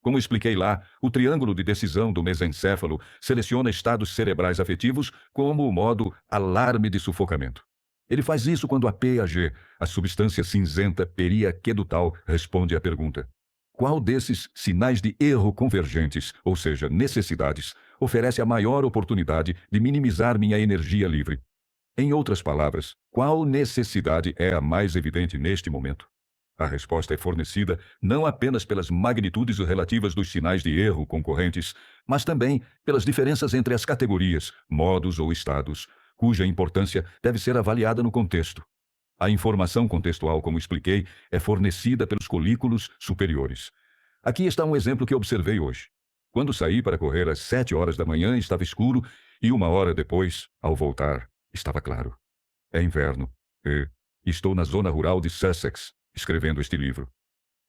Como expliquei lá, o triângulo de decisão do mesencéfalo seleciona estados cerebrais afetivos como o modo alarme de sufocamento. Ele faz isso quando a PAG, a substância cinzenta periaquedutal, responde à pergunta: qual desses sinais de erro convergentes, ou seja, necessidades, oferece a maior oportunidade de minimizar minha energia livre? Em outras palavras, qual necessidade é a mais evidente neste momento? A resposta é fornecida não apenas pelas magnitudes relativas dos sinais de erro concorrentes, mas também pelas diferenças entre as categorias, modos ou estados, cuja importância deve ser avaliada no contexto. A informação contextual, como expliquei, é fornecida pelos colículos superiores. Aqui está um exemplo que observei hoje. Quando saí para correr às 7 horas da manhã, estava escuro e 1 hora depois, ao voltar, estava claro. É inverno e estou na zona rural de Sussex, escrevendo este livro.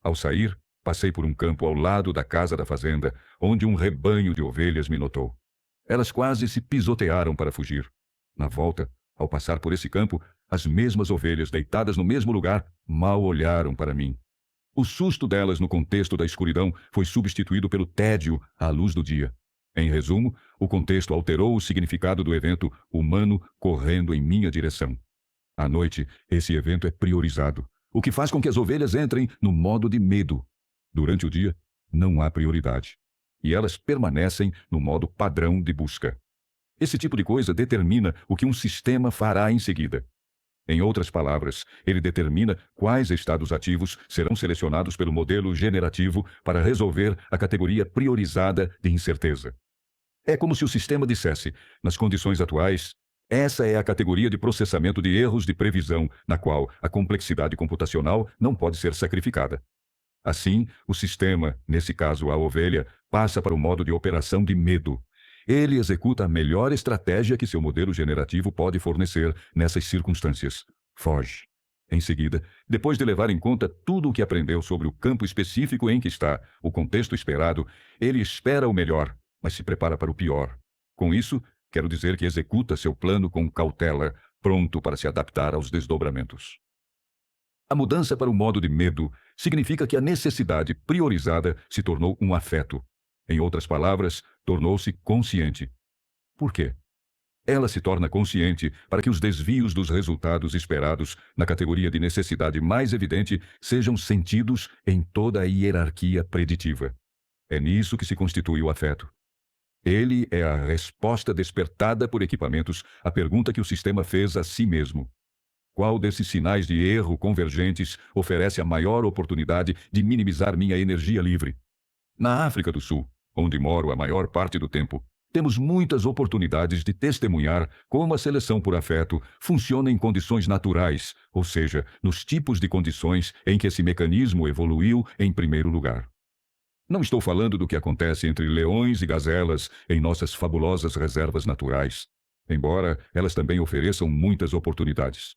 Ao sair, passei por um campo ao lado da casa da fazenda, onde um rebanho de ovelhas me notou. Elas quase se pisotearam para fugir. Na volta, ao passar por esse campo, as mesmas ovelhas deitadas no mesmo lugar mal olharam para mim. O susto delas no contexto da escuridão foi substituído pelo tédio à luz do dia. Em resumo, o contexto alterou o significado do evento humano correndo em minha direção. À noite, esse evento é priorizado, o que faz com que as ovelhas entrem no modo de medo. Durante o dia, não há prioridade, e elas permanecem no modo padrão de busca. Esse tipo de coisa determina o que um sistema fará em seguida. Em outras palavras, ele determina quais estados ativos serão selecionados pelo modelo generativo para resolver a categoria priorizada de incerteza. É como se o sistema dissesse, nas condições atuais, essa é a categoria de processamento de erros de previsão, na qual a complexidade computacional não pode ser sacrificada. Assim, o sistema, nesse caso a ovelha, passa para o modo de operação de medo. Ele executa a melhor estratégia que seu modelo generativo pode fornecer nessas circunstâncias. Foge. Em seguida, depois de levar em conta tudo o que aprendeu sobre o campo específico em que está, o contexto esperado, ele espera o melhor, mas se prepara para o pior. Com isso, quero dizer que executa seu plano com cautela, pronto para se adaptar aos desdobramentos. A mudança para o modo de medo significa que a necessidade priorizada se tornou um afeto. Em outras palavras, tornou-se consciente. Por quê? Ela se torna consciente para que os desvios dos resultados esperados na categoria de necessidade mais evidente sejam sentidos em toda a hierarquia preditiva. É nisso que se constitui o afeto. Ele é a resposta despertada por equipamentos à pergunta que o sistema fez a si mesmo. Qual desses sinais de erro convergentes oferece a maior oportunidade de minimizar minha energia livre? Na África do Sul, onde moro a maior parte do tempo, temos muitas oportunidades de testemunhar como a seleção por afeto funciona em condições naturais, ou seja, nos tipos de condições em que esse mecanismo evoluiu em primeiro lugar. Não estou falando do que acontece entre leões e gazelas em nossas fabulosas reservas naturais, embora elas também ofereçam muitas oportunidades.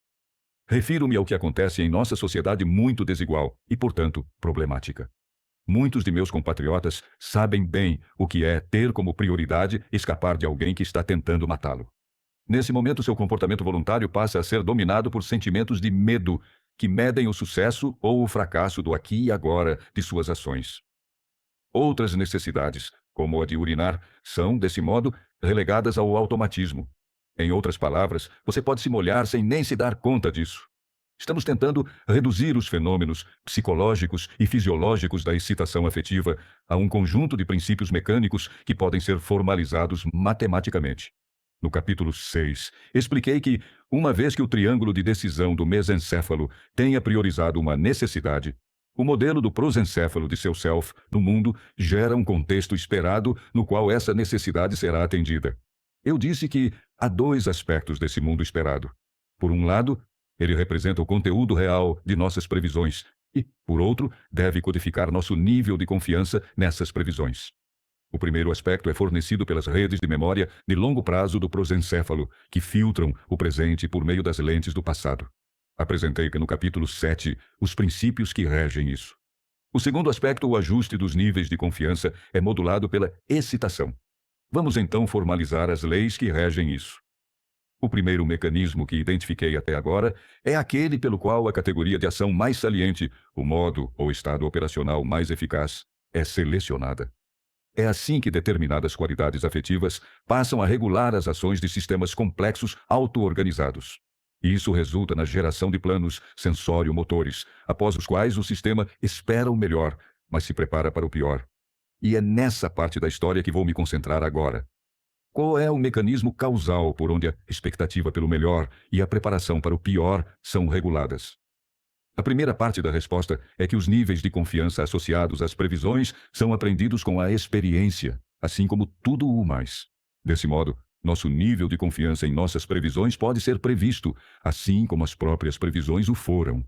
Refiro-me ao que acontece em nossa sociedade muito desigual e, portanto, problemática. Muitos de meus compatriotas sabem bem o que é ter como prioridade escapar de alguém que está tentando matá-lo. Nesse momento, seu comportamento voluntário passa a ser dominado por sentimentos de medo que medem o sucesso ou o fracasso do aqui e agora de suas ações. Outras necessidades, como a de urinar, são, desse modo, relegadas ao automatismo. Em outras palavras, você pode se molhar sem nem se dar conta disso. Estamos tentando reduzir os fenômenos psicológicos e fisiológicos da excitação afetiva a um conjunto de princípios mecânicos que podem ser formalizados matematicamente. No capítulo 6, expliquei que, uma vez que o triângulo de decisão do mesencéfalo tenha priorizado uma necessidade, o modelo do prosencéfalo de seu self no mundo gera um contexto esperado no qual essa necessidade será atendida. Eu disse que há dois aspectos desse mundo esperado. Por um lado, ele representa o conteúdo real de nossas previsões e, por outro, deve codificar nosso nível de confiança nessas previsões. O primeiro aspecto é fornecido pelas redes de memória de longo prazo do prosencéfalo, que filtram o presente por meio das lentes do passado. Apresentei no capítulo 7 os princípios que regem isso. O segundo aspecto, o ajuste dos níveis de confiança, é modulado pela excitação. Vamos então formalizar as leis que regem isso. O primeiro mecanismo que identifiquei até agora é aquele pelo qual a categoria de ação mais saliente, o modo ou estado operacional mais eficaz, é selecionada. É assim que determinadas qualidades afetivas passam a regular as ações de sistemas complexos auto-organizados. Isso resulta na geração de planos sensório-motores, após os quais o sistema espera o melhor, mas se prepara para o pior. E é nessa parte da história que vou me concentrar agora. Qual é o mecanismo causal por onde a expectativa pelo melhor e a preparação para o pior são reguladas? A primeira parte da resposta é que os níveis de confiança associados às previsões são aprendidos com a experiência, assim como tudo o mais. Desse modo, nosso nível de confiança em nossas previsões pode ser previsto, assim como as próprias previsões o foram.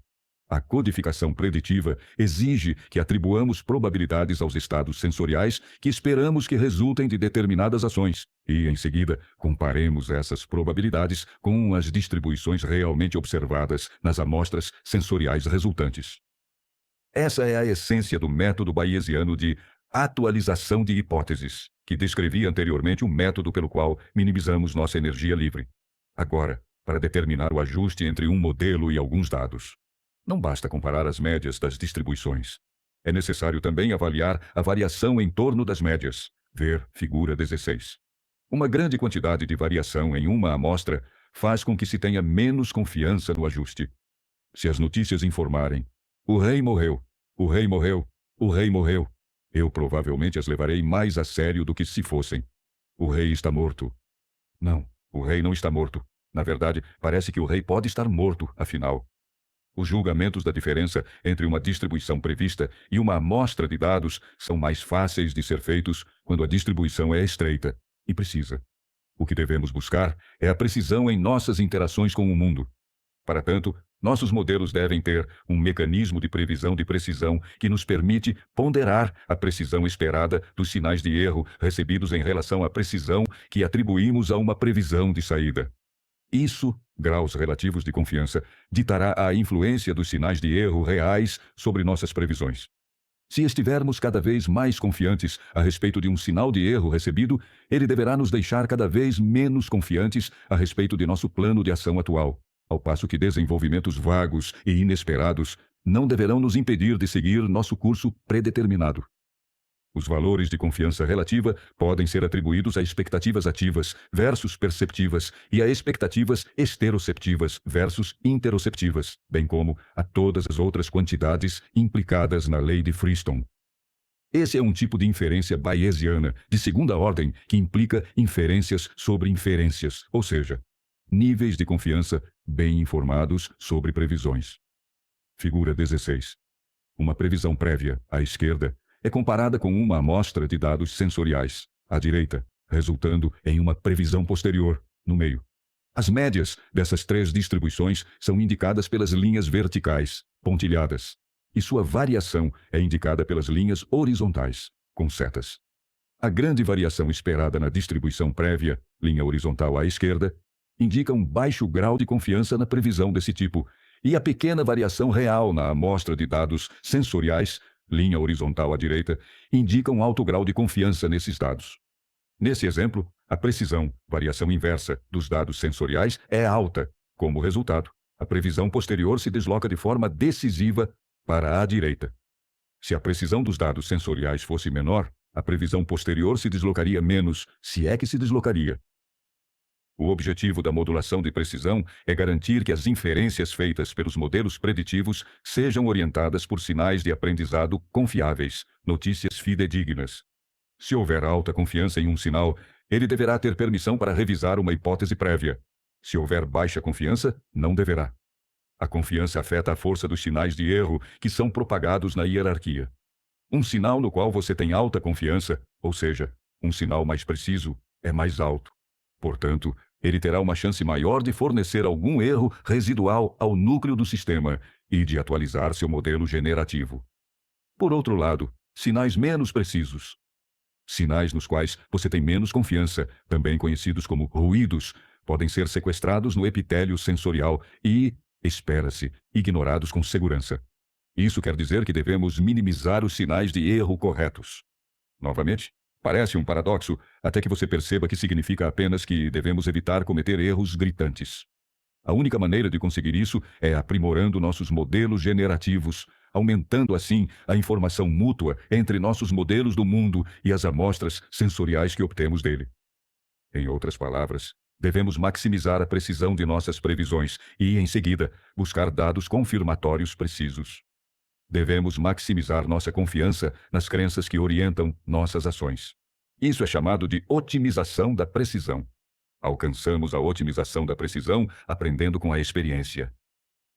A codificação preditiva exige que atribuamos probabilidades aos estados sensoriais que esperamos que resultem de determinadas ações e, em seguida, comparemos essas probabilidades com as distribuições realmente observadas nas amostras sensoriais resultantes. Essa é a essência do método bayesiano de atualização de hipóteses, que descrevi anteriormente um método pelo qual minimizamos nossa energia livre. Agora, para determinar o ajuste entre um modelo e alguns dados. Não basta comparar as médias das distribuições. É necessário também avaliar a variação em torno das médias. Ver figura 16. Uma grande quantidade de variação em uma amostra faz com que se tenha menos confiança no ajuste. Se as notícias informarem: o rei morreu, o rei morreu, o rei morreu, eu provavelmente as levarei mais a sério do que se fossem: o rei está morto. Não, o rei não está morto. Na verdade, parece que o rei pode estar morto, afinal. Os julgamentos da diferença entre uma distribuição prevista e uma amostra de dados são mais fáceis de ser feitos quando a distribuição é estreita e precisa. O que devemos buscar é a precisão em nossas interações com o mundo. Para tanto, nossos modelos devem ter um mecanismo de previsão de precisão que nos permite ponderar a precisão esperada dos sinais de erro recebidos em relação à precisão que atribuímos a uma previsão de saída. Isso, graus relativos de confiança, ditará a influência dos sinais de erro reais sobre nossas previsões. Se estivermos cada vez mais confiantes a respeito de um sinal de erro recebido, ele deverá nos deixar cada vez menos confiantes a respeito de nosso plano de ação atual, ao passo que desenvolvimentos vagos e inesperados não deverão nos impedir de seguir nosso curso predeterminado. Os valores de confiança relativa podem ser atribuídos a expectativas ativas versus perceptivas e a expectativas esteroceptivas versus interoceptivas, bem como a todas as outras quantidades implicadas na lei de Freestone. Esse é um tipo de inferência bayesiana de segunda ordem que implica inferências sobre inferências, ou seja, níveis de confiança bem informados sobre previsões. Figura 16. Uma previsão prévia, à esquerda, é comparada com uma amostra de dados sensoriais, à direita, resultando em uma previsão posterior, no meio. As médias dessas três distribuições são indicadas pelas linhas verticais, pontilhadas, e sua variação é indicada pelas linhas horizontais, com setas. A grande variação esperada na distribuição prévia, linha horizontal à esquerda, indica um baixo grau de confiança na previsão desse tipo, e a pequena variação real na amostra de dados sensoriais, linha horizontal à direita, indica um alto grau de confiança nesses dados. Nesse exemplo, a precisão, variação inversa, dos dados sensoriais é alta. Como resultado, a previsão posterior se desloca de forma decisiva para a direita. Se a precisão dos dados sensoriais fosse menor, a previsão posterior se deslocaria menos, se é que se deslocaria. O objetivo da modulação de precisão é garantir que as inferências feitas pelos modelos preditivos sejam orientadas por sinais de aprendizado confiáveis, notícias fidedignas. Se houver alta confiança em um sinal, ele deverá ter permissão para revisar uma hipótese prévia. Se houver baixa confiança, não deverá. A confiança afeta a força dos sinais de erro que são propagados na hierarquia. Um sinal no qual você tem alta confiança, ou seja, um sinal mais preciso, é mais alto. Portanto, ele terá uma chance maior de fornecer algum erro residual ao núcleo do sistema e de atualizar seu modelo generativo. Por outro lado, sinais menos precisos. Sinais nos quais você tem menos confiança, também conhecidos como ruídos, podem ser sequestrados no epitélio sensorial e, espera-se, ignorados com segurança. Isso quer dizer que devemos minimizar os sinais de erro corretos. Novamente, parece um paradoxo, até que você perceba que significa apenas que devemos evitar cometer erros gritantes. A única maneira de conseguir isso é aprimorando nossos modelos generativos, aumentando assim a informação mútua entre nossos modelos do mundo e as amostras sensoriais que obtemos dele. Em outras palavras, devemos maximizar a precisão de nossas previsões e, em seguida, buscar dados confirmatórios precisos. Devemos maximizar nossa confiança nas crenças que orientam nossas ações. Isso é chamado de otimização da precisão. Alcançamos a otimização da precisão aprendendo com a experiência.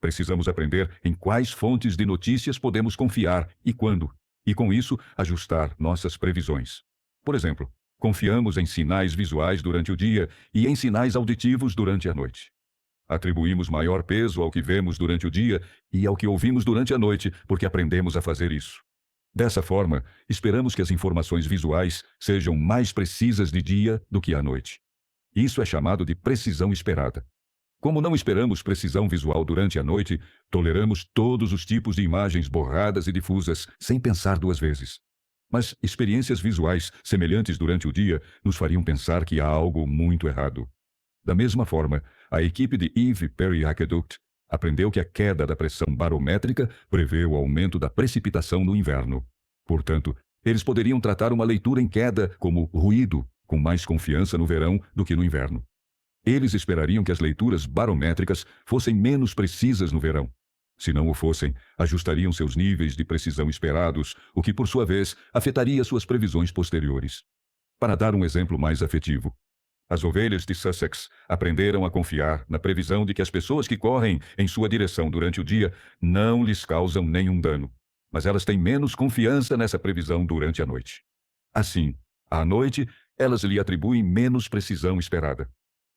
Precisamos aprender em quais fontes de notícias podemos confiar e quando, e com isso ajustar nossas previsões. Por exemplo, confiamos em sinais visuais durante o dia e em sinais auditivos durante a noite. Atribuímos maior peso ao que vemos durante o dia e ao que ouvimos durante a noite, porque aprendemos a fazer isso. Dessa forma, esperamos que as informações visuais sejam mais precisas de dia do que à noite. Isso é chamado de precisão esperada. Como não esperamos precisão visual durante a noite, toleramos todos os tipos de imagens borradas e difusas, sem pensar duas vezes. Mas experiências visuais semelhantes durante o dia nos fariam pensar que há algo muito errado. Da mesma forma, a equipe de Eve Perry Aqueduct aprendeu que a queda da pressão barométrica prevê o aumento da precipitação no inverno. Portanto, eles poderiam tratar uma leitura em queda como ruído, com mais confiança no verão do que no inverno. Eles esperariam que as leituras barométricas fossem menos precisas no verão. Se não o fossem, ajustariam seus níveis de precisão esperados, o que, por sua vez, afetaria suas previsões posteriores. Para dar um exemplo mais afetivo, as ovelhas de Sussex aprenderam a confiar na previsão de que as pessoas que correm em sua direção durante o dia não lhes causam nenhum dano, mas elas têm menos confiança nessa previsão durante a noite. Assim, à noite, elas lhe atribuem menos precisão esperada.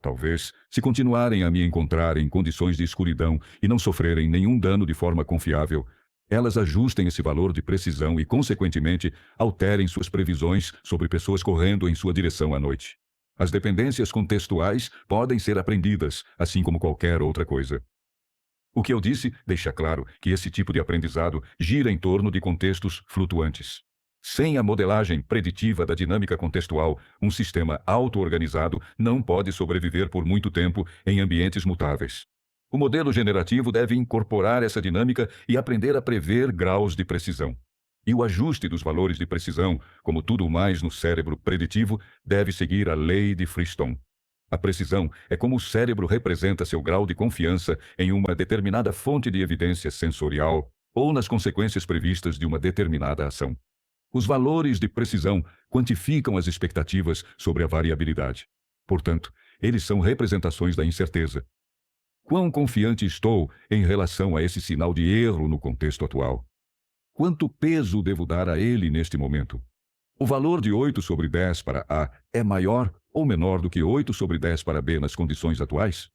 Talvez, se continuarem a me encontrar em condições de escuridão e não sofrerem nenhum dano de forma confiável, elas ajustem esse valor de precisão e, consequentemente, alterem suas previsões sobre pessoas correndo em sua direção à noite. As dependências contextuais podem ser aprendidas, assim como qualquer outra coisa. O que eu disse deixa claro que esse tipo de aprendizado gira em torno de contextos flutuantes. Sem a modelagem preditiva da dinâmica contextual, um sistema auto-organizado não pode sobreviver por muito tempo em ambientes mutáveis. O modelo generativo deve incorporar essa dinâmica e aprender a prever graus de precisão. E o ajuste dos valores de precisão, como tudo mais no cérebro preditivo, deve seguir a lei de Freestone. A precisão é como o cérebro representa seu grau de confiança em uma determinada fonte de evidência sensorial ou nas consequências previstas de uma determinada ação. Os valores de precisão quantificam as expectativas sobre a variabilidade. Portanto, eles são representações da incerteza. Quão confiante estou em relação a esse sinal de erro no contexto atual? Quanto peso devo dar a ele neste momento? O valor de 8 sobre 10 para A é maior ou menor do que 8 sobre 10 para B nas condições atuais?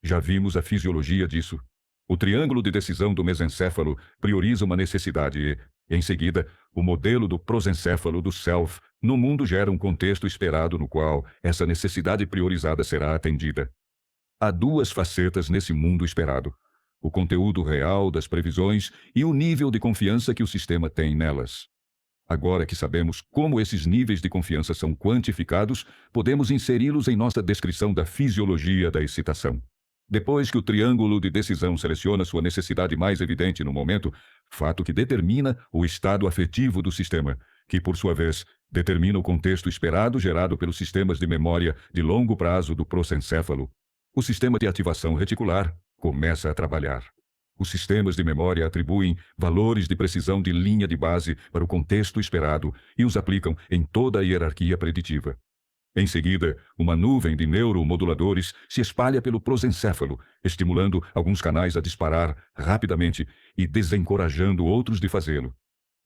Já vimos a fisiologia disso. O triângulo de decisão do mesencéfalo prioriza uma necessidade e, em seguida, o modelo do prosencéfalo do self no mundo gera um contexto esperado no qual essa necessidade priorizada será atendida. Há duas facetas nesse mundo esperado: o conteúdo real das previsões e o nível de confiança que o sistema tem nelas. Agora que sabemos como esses níveis de confiança são quantificados, podemos inseri-los em nossa descrição da fisiologia da excitação. Depois que o triângulo de decisão seleciona sua necessidade mais evidente no momento, fato que determina o estado afetivo do sistema, que, por sua vez, determina o contexto esperado gerado pelos sistemas de memória de longo prazo do prosencéfalo, o sistema de ativação reticular começa a trabalhar. Os sistemas de memória atribuem valores de precisão de linha de base para o contexto esperado e os aplicam em toda a hierarquia preditiva. Em seguida, uma nuvem de neuromoduladores se espalha pelo prosencéfalo, estimulando alguns canais a disparar rapidamente e desencorajando outros de fazê-lo.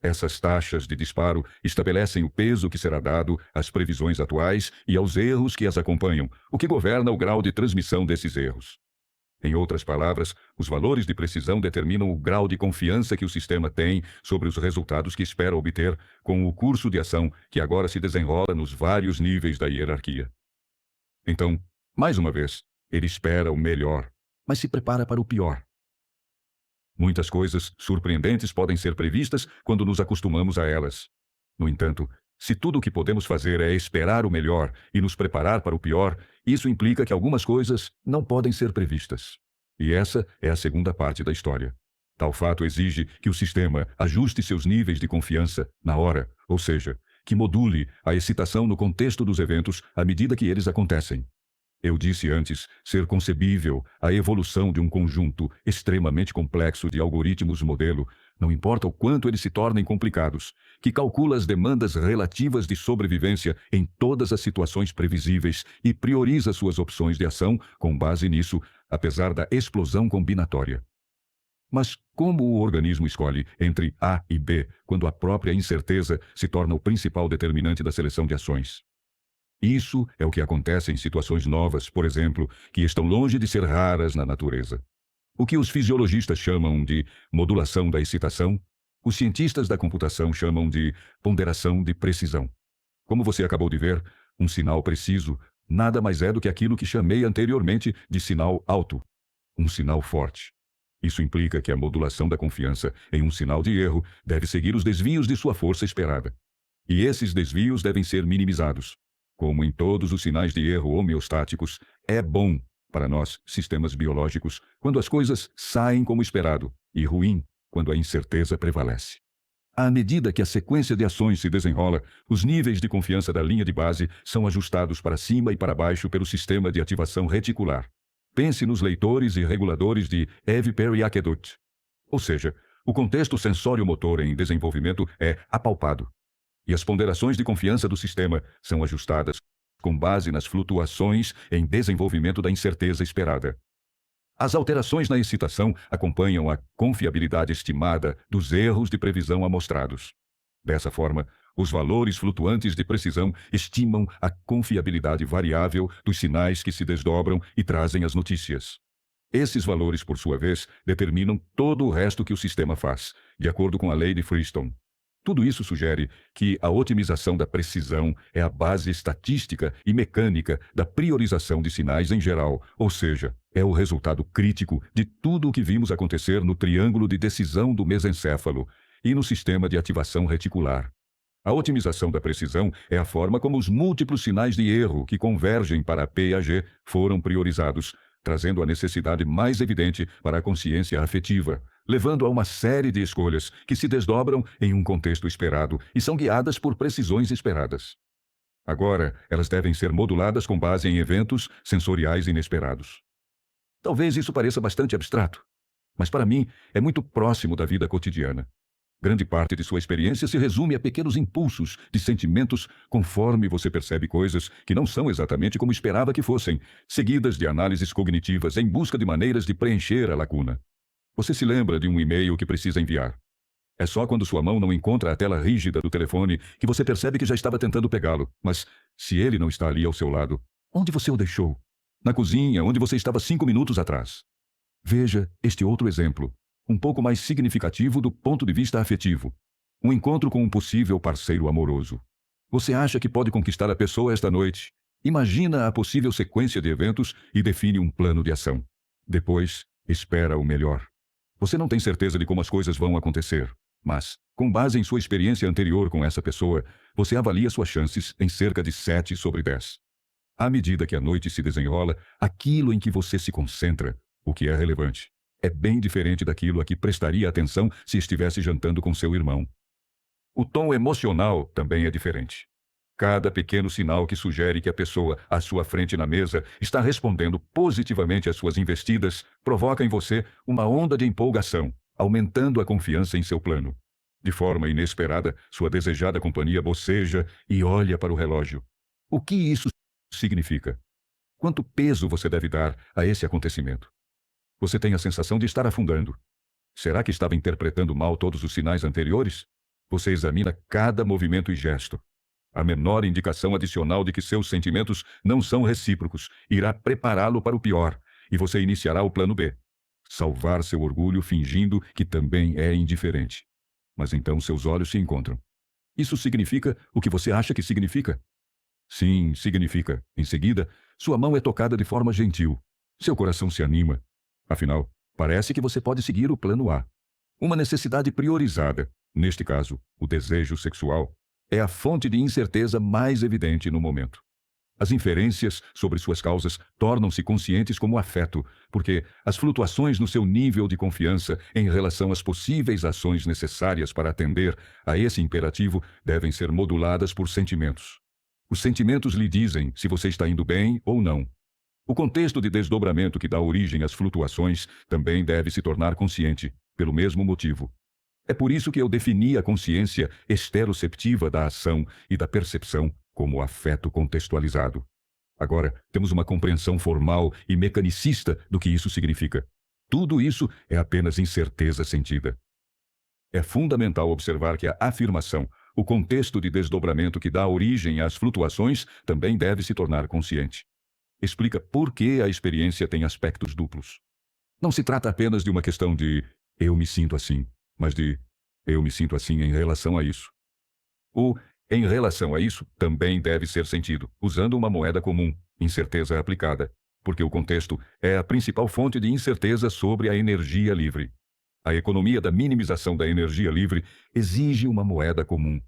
Essas taxas de disparo estabelecem o peso que será dado às previsões atuais e aos erros que as acompanham, o que governa o grau de transmissão desses erros. Em outras palavras, os valores de precisão determinam o grau de confiança que o sistema tem sobre os resultados que espera obter com o curso de ação que agora se desenrola nos vários níveis da hierarquia. Então, mais uma vez, ele espera o melhor, mas se prepara para o pior. Muitas coisas surpreendentes podem ser previstas quando nos acostumamos a elas. No entanto, se tudo o que podemos fazer é esperar o melhor e nos preparar para o pior, isso implica que algumas coisas não podem ser previstas. E essa é a segunda parte da história. Tal fato exige que o sistema ajuste seus níveis de confiança na hora, ou seja, que module a excitação no contexto dos eventos à medida que eles acontecem. Eu disse antes ser concebível a evolução de um conjunto extremamente complexo de algoritmos modelo, não importa o quanto eles se tornem complicados, que calcula as demandas relativas de sobrevivência em todas as situações previsíveis e prioriza suas opções de ação com base nisso, apesar da explosão combinatória. Mas como o organismo escolhe entre A e B quando a própria incerteza se torna o principal determinante da seleção de ações? Isso é o que acontece em situações novas, por exemplo, que estão longe de ser raras na natureza. O que os fisiologistas chamam de modulação da excitação, os cientistas da computação chamam de ponderação de precisão. Como você acabou de ver, um sinal preciso nada mais é do que aquilo que chamei anteriormente de sinal alto, um sinal forte. Isso implica que a modulação da confiança em um sinal de erro deve seguir os desvios de sua força esperada. E esses desvios devem ser minimizados. Como em todos os sinais de erro homeostáticos, é bom para nós, sistemas biológicos, quando as coisas saem como esperado, e ruim quando a incerteza prevalece. À medida que a sequência de ações se desenrola, os níveis de confiança da linha de base são ajustados para cima e para baixo pelo sistema de ativação reticular. Pense nos leitores e reguladores de Evper-Aqueduct. Ou seja, o contexto sensório-motor em desenvolvimento é apalpado. E as ponderações de confiança do sistema são ajustadas com base nas flutuações em desenvolvimento da incerteza esperada. As alterações na excitação acompanham a confiabilidade estimada dos erros de previsão amostrados. Dessa forma, os valores flutuantes de precisão estimam a confiabilidade variável dos sinais que se desdobram e trazem as notícias. Esses valores, por sua vez, determinam todo o resto que o sistema faz, de acordo com a lei de Freestone. Tudo isso sugere que a otimização da precisão é a base estatística e mecânica da priorização de sinais em geral, ou seja, é o resultado crítico de tudo o que vimos acontecer no triângulo de decisão do mesencéfalo e no sistema de ativação reticular. A otimização da precisão é a forma como os múltiplos sinais de erro que convergem para P e a G foram priorizados, trazendo a necessidade mais evidente para a consciência afetiva, levando a uma série de escolhas que se desdobram em um contexto esperado e são guiadas por precisões esperadas. Agora, elas devem ser moduladas com base em eventos sensoriais inesperados. Talvez isso pareça bastante abstrato, mas para mim é muito próximo da vida cotidiana. Grande parte de sua experiência se resume a pequenos impulsos de sentimentos conforme você percebe coisas que não são exatamente como esperava que fossem, seguidas de análises cognitivas em busca de maneiras de preencher a lacuna. Você se lembra de um e-mail que precisa enviar. É só quando sua mão não encontra a tela rígida do telefone que você percebe que já estava tentando pegá-lo. Mas, se ele não está ali ao seu lado, onde você o deixou? Na cozinha, onde você estava 5 minutos atrás. Veja este outro exemplo, um pouco mais significativo do ponto de vista afetivo. Um encontro com um possível parceiro amoroso. Você acha que pode conquistar a pessoa esta noite? Imagina a possível sequência de eventos e define um plano de ação. Depois, espera o melhor. Você não tem certeza de como as coisas vão acontecer, mas, com base em sua experiência anterior com essa pessoa, você avalia suas chances em cerca de 7 sobre 10. À medida que a noite se desenrola, aquilo em que você se concentra, o que é relevante, é bem diferente daquilo a que prestaria atenção se estivesse jantando com seu irmão. O tom emocional também é diferente. Cada pequeno sinal que sugere que a pessoa à sua frente na mesa está respondendo positivamente às suas investidas provoca em você uma onda de empolgação, aumentando a confiança em seu plano. De forma inesperada, sua desejada companhia boceja e olha para o relógio. O que isso significa? Quanto peso você deve dar a esse acontecimento? Você tem a sensação de estar afundando. Será que estava interpretando mal todos os sinais anteriores? Você examina cada movimento e gesto. A menor indicação adicional de que seus sentimentos não são recíprocos irá prepará-lo para o pior, e você iniciará o plano B. Salvar seu orgulho fingindo que também é indiferente. Mas então seus olhos se encontram. Isso significa o que você acha que significa? Sim, significa. Em seguida, sua mão é tocada de forma gentil. Seu coração se anima. Afinal, parece que você pode seguir o plano A. Uma necessidade priorizada, neste caso, o desejo sexual, é a fonte de incerteza mais evidente no momento. As inferências sobre suas causas tornam-se conscientes como afeto, porque as flutuações no seu nível de confiança em relação às possíveis ações necessárias para atender a esse imperativo devem ser moduladas por sentimentos. Os sentimentos lhe dizem se você está indo bem ou não. O contexto de desdobramento que dá origem às flutuações também deve se tornar consciente, pelo mesmo motivo. É por isso que eu defini a consciência esteroceptiva da ação e da percepção como afeto contextualizado. Agora, temos uma compreensão formal e mecanicista do que isso significa. Tudo isso é apenas incerteza sentida. É fundamental observar que a afirmação, o contexto de desdobramento que dá origem às flutuações, também deve se tornar consciente. Explica por que a experiência tem aspectos duplos. Não se trata apenas de uma questão de eu me sinto assim, mas de eu me sinto assim em relação a isso. O em relação a isso também deve ser sentido, usando uma moeda comum, incerteza aplicada, porque o contexto é a principal fonte de incerteza sobre a energia livre. A economia da minimização da energia livre exige uma moeda comum.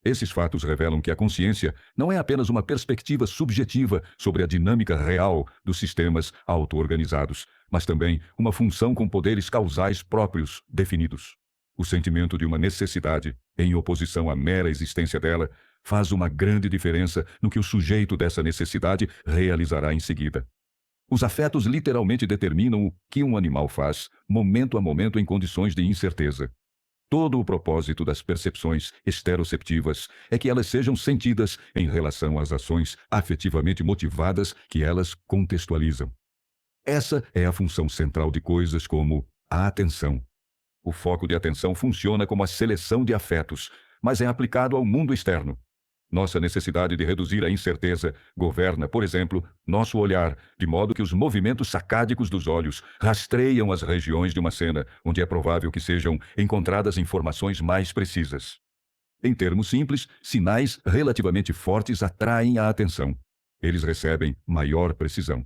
Esses fatos revelam que a consciência não é apenas uma perspectiva subjetiva sobre a dinâmica real dos sistemas auto-organizados, mas também uma função com poderes causais próprios definidos. O sentimento de uma necessidade, em oposição à mera existência dela, faz uma grande diferença no que o sujeito dessa necessidade realizará em seguida. Os afetos literalmente determinam o que um animal faz, momento a momento em condições de incerteza. Todo o propósito das percepções esteroceptivas é que elas sejam sentidas em relação às ações afetivamente motivadas que elas contextualizam. Essa é a função central de coisas como a atenção. O foco de atenção funciona como a seleção de afetos, mas é aplicado ao mundo externo. Nossa necessidade de reduzir a incerteza governa, por exemplo, nosso olhar, de modo que os movimentos sacádicos dos olhos rastreiam as regiões de uma cena onde é provável que sejam encontradas informações mais precisas. Em termos simples, sinais relativamente fortes atraem a atenção. Eles recebem maior precisão.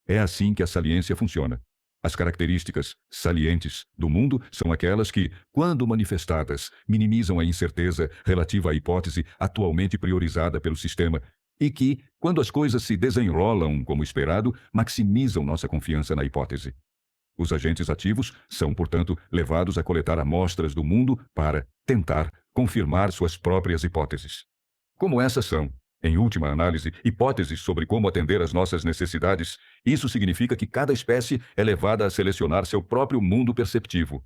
É assim que a saliência funciona. As características salientes do mundo são aquelas que, quando manifestadas, minimizam a incerteza relativa à hipótese atualmente priorizada pelo sistema e que, quando as coisas se desenrolam como esperado, maximizam nossa confiança na hipótese. Os agentes ativos são, portanto, levados a coletar amostras do mundo para tentar confirmar suas próprias hipóteses. Como essas são, em última análise, hipóteses sobre como atender às nossas necessidades, isso significa que cada espécie é levada a selecionar seu próprio mundo perceptivo.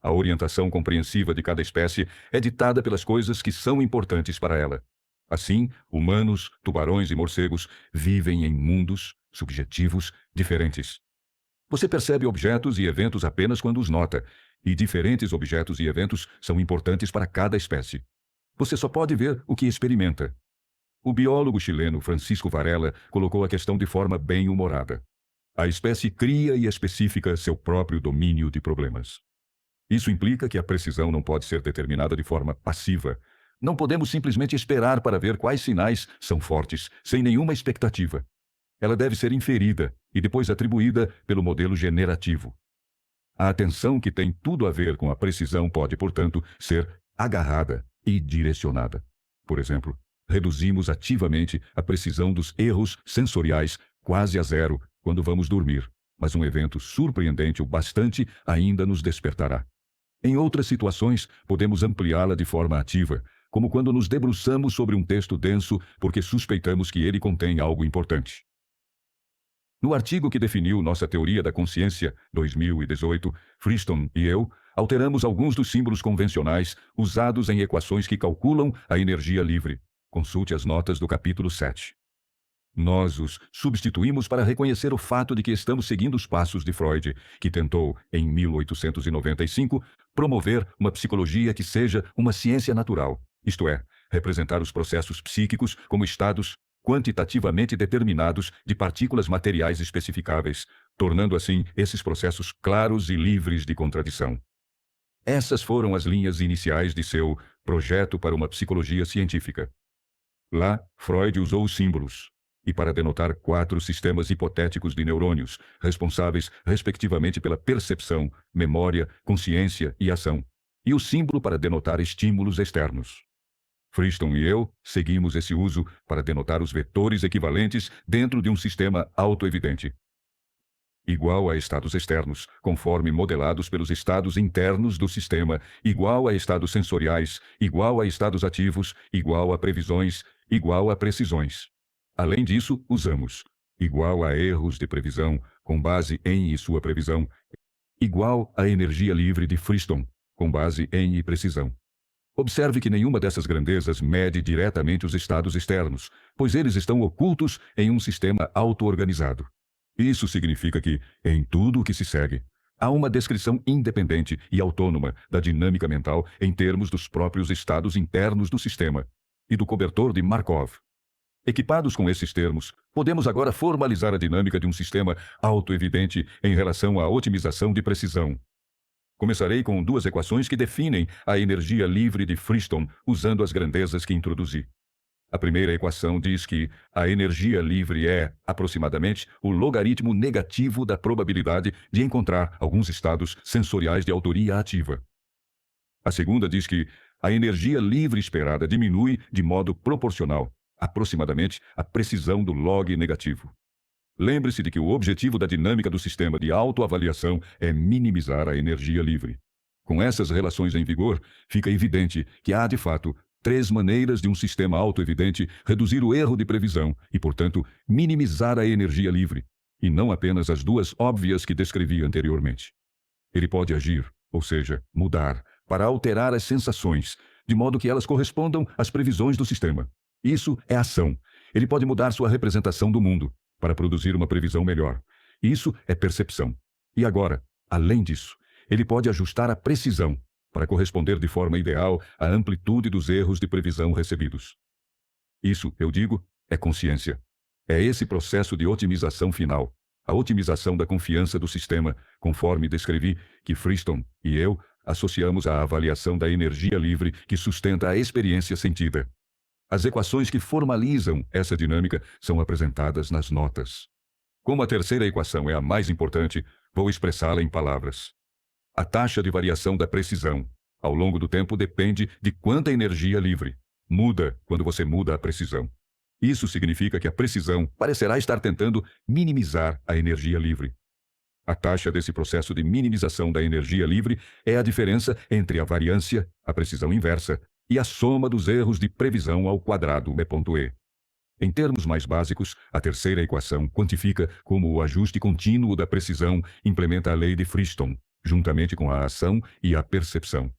A orientação compreensiva de cada espécie é ditada pelas coisas que são importantes para ela. Assim, humanos, tubarões e morcegos vivem em mundos subjetivos diferentes. Você percebe objetos e eventos apenas quando os nota, e diferentes objetos e eventos são importantes para cada espécie. Você só pode ver o que experimenta. O biólogo chileno Francisco Varela colocou a questão de forma bem-humorada. A espécie cria e especifica seu próprio domínio de problemas. Isso implica que a precisão não pode ser determinada de forma passiva. Não podemos simplesmente esperar para ver quais sinais são fortes, sem nenhuma expectativa. Ela deve ser inferida e depois atribuída pelo modelo generativo. A atenção que tem tudo a ver com a precisão pode, portanto, ser agarrada e direcionada. Por exemplo, reduzimos ativamente a precisão dos erros sensoriais quase a zero quando vamos dormir, mas um evento surpreendente o bastante ainda nos despertará. Em outras situações, podemos ampliá-la de forma ativa, como quando nos debruçamos sobre um texto denso porque suspeitamos que ele contém algo importante. No artigo que definiu nossa teoria da consciência, 2018, Friston e eu alteramos alguns dos símbolos convencionais usados em equações que calculam a energia livre. Consulte as notas do capítulo 7. Nós os substituímos para reconhecer o fato de que estamos seguindo os passos de Freud, que tentou, em 1895, promover uma psicologia que seja uma ciência natural, isto é, representar os processos psíquicos como estados quantitativamente determinados de partículas materiais especificáveis, tornando assim esses processos claros e livres de contradição. Essas foram as linhas iniciais de seu projeto para uma psicologia científica. Lá, Freud usou os símbolos, e para denotar 4 sistemas hipotéticos de neurônios, responsáveis, respectivamente, pela percepção, memória, consciência e ação, e o símbolo para denotar estímulos externos. Friston e eu seguimos esse uso para denotar os vetores equivalentes dentro de um sistema autoevidente. Igual a estados externos, conforme modelados pelos estados internos do sistema, igual a estados sensoriais, igual a estados ativos, igual a previsões, igual a precisões. Além disso, usamos igual a erros de previsão, com base em e sua previsão, igual a energia livre de Friston, com base em e precisão. Observe que nenhuma dessas grandezas mede diretamente os estados externos, pois eles estão ocultos em um sistema auto-organizado. Isso significa que, em tudo o que se segue, há uma descrição independente e autônoma da dinâmica mental em termos dos próprios estados internos do sistema e do cobertor de Markov. Equipados com esses termos, podemos agora formalizar a dinâmica de um sistema autoevidente em relação à otimização de precisão. Começarei com duas equações que definem a energia livre de Friston usando as grandezas que introduzi. A primeira equação diz que a energia livre é, aproximadamente, o logaritmo negativo da probabilidade de encontrar alguns estados sensoriais de autoria ativa. A segunda diz que a energia livre esperada diminui de modo proporcional, aproximadamente, a precisão do log negativo. Lembre-se de que o objetivo da dinâmica do sistema de autoavaliação é minimizar a energia livre. Com essas relações em vigor, fica evidente que há, de fato, 3 maneiras de um sistema autoevidente reduzir o erro de previsão e, portanto, minimizar a energia livre, e não apenas as 2 óbvias que descrevi anteriormente. Ele pode agir, ou seja, mudar, para alterar as sensações, de modo que elas correspondam às previsões do sistema. Isso é ação. Ele pode mudar sua representação do mundo, para produzir uma previsão melhor. Isso é percepção. E agora, além disso, ele pode ajustar a precisão, para corresponder de forma ideal à amplitude dos erros de previsão recebidos. Isso, eu digo, é consciência. É esse processo de otimização final, a otimização da confiança do sistema, conforme descrevi, que Friston e eu associamos à avaliação da energia livre que sustenta a experiência sentida. As equações que formalizam essa dinâmica são apresentadas nas notas. Como a terceira equação é a mais importante, vou expressá-la em palavras. A taxa de variação da precisão, ao longo do tempo, depende de quanta energia livre. Muda quando você muda a precisão. Isso significa que a precisão parecerá estar tentando minimizar a energia livre. A taxa desse processo de minimização da energia livre é a diferença entre a variância, a precisão inversa, e a soma dos erros de previsão ao quadrado E.E. Em termos mais básicos, a terceira equação quantifica como o ajuste contínuo da precisão implementa a lei de Friston, juntamente com a ação e a percepção.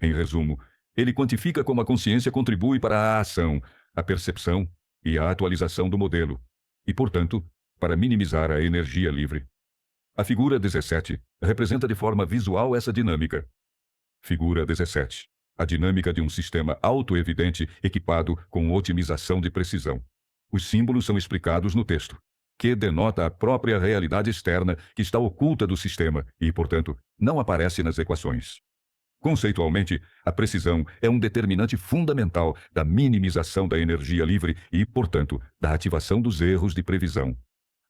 Em resumo, ele quantifica como a consciência contribui para a ação, a percepção e a atualização do modelo, e, portanto, para minimizar a energia livre. A figura 17 representa de forma visual essa dinâmica. Figura 17. A dinâmica de um sistema autoevidente equipado com otimização de precisão. Os símbolos são explicados no texto, que denota a própria realidade externa que está oculta do sistema e, portanto, não aparece nas equações. Conceitualmente, a precisão é um determinante fundamental da minimização da energia livre e, portanto, da ativação dos erros de previsão.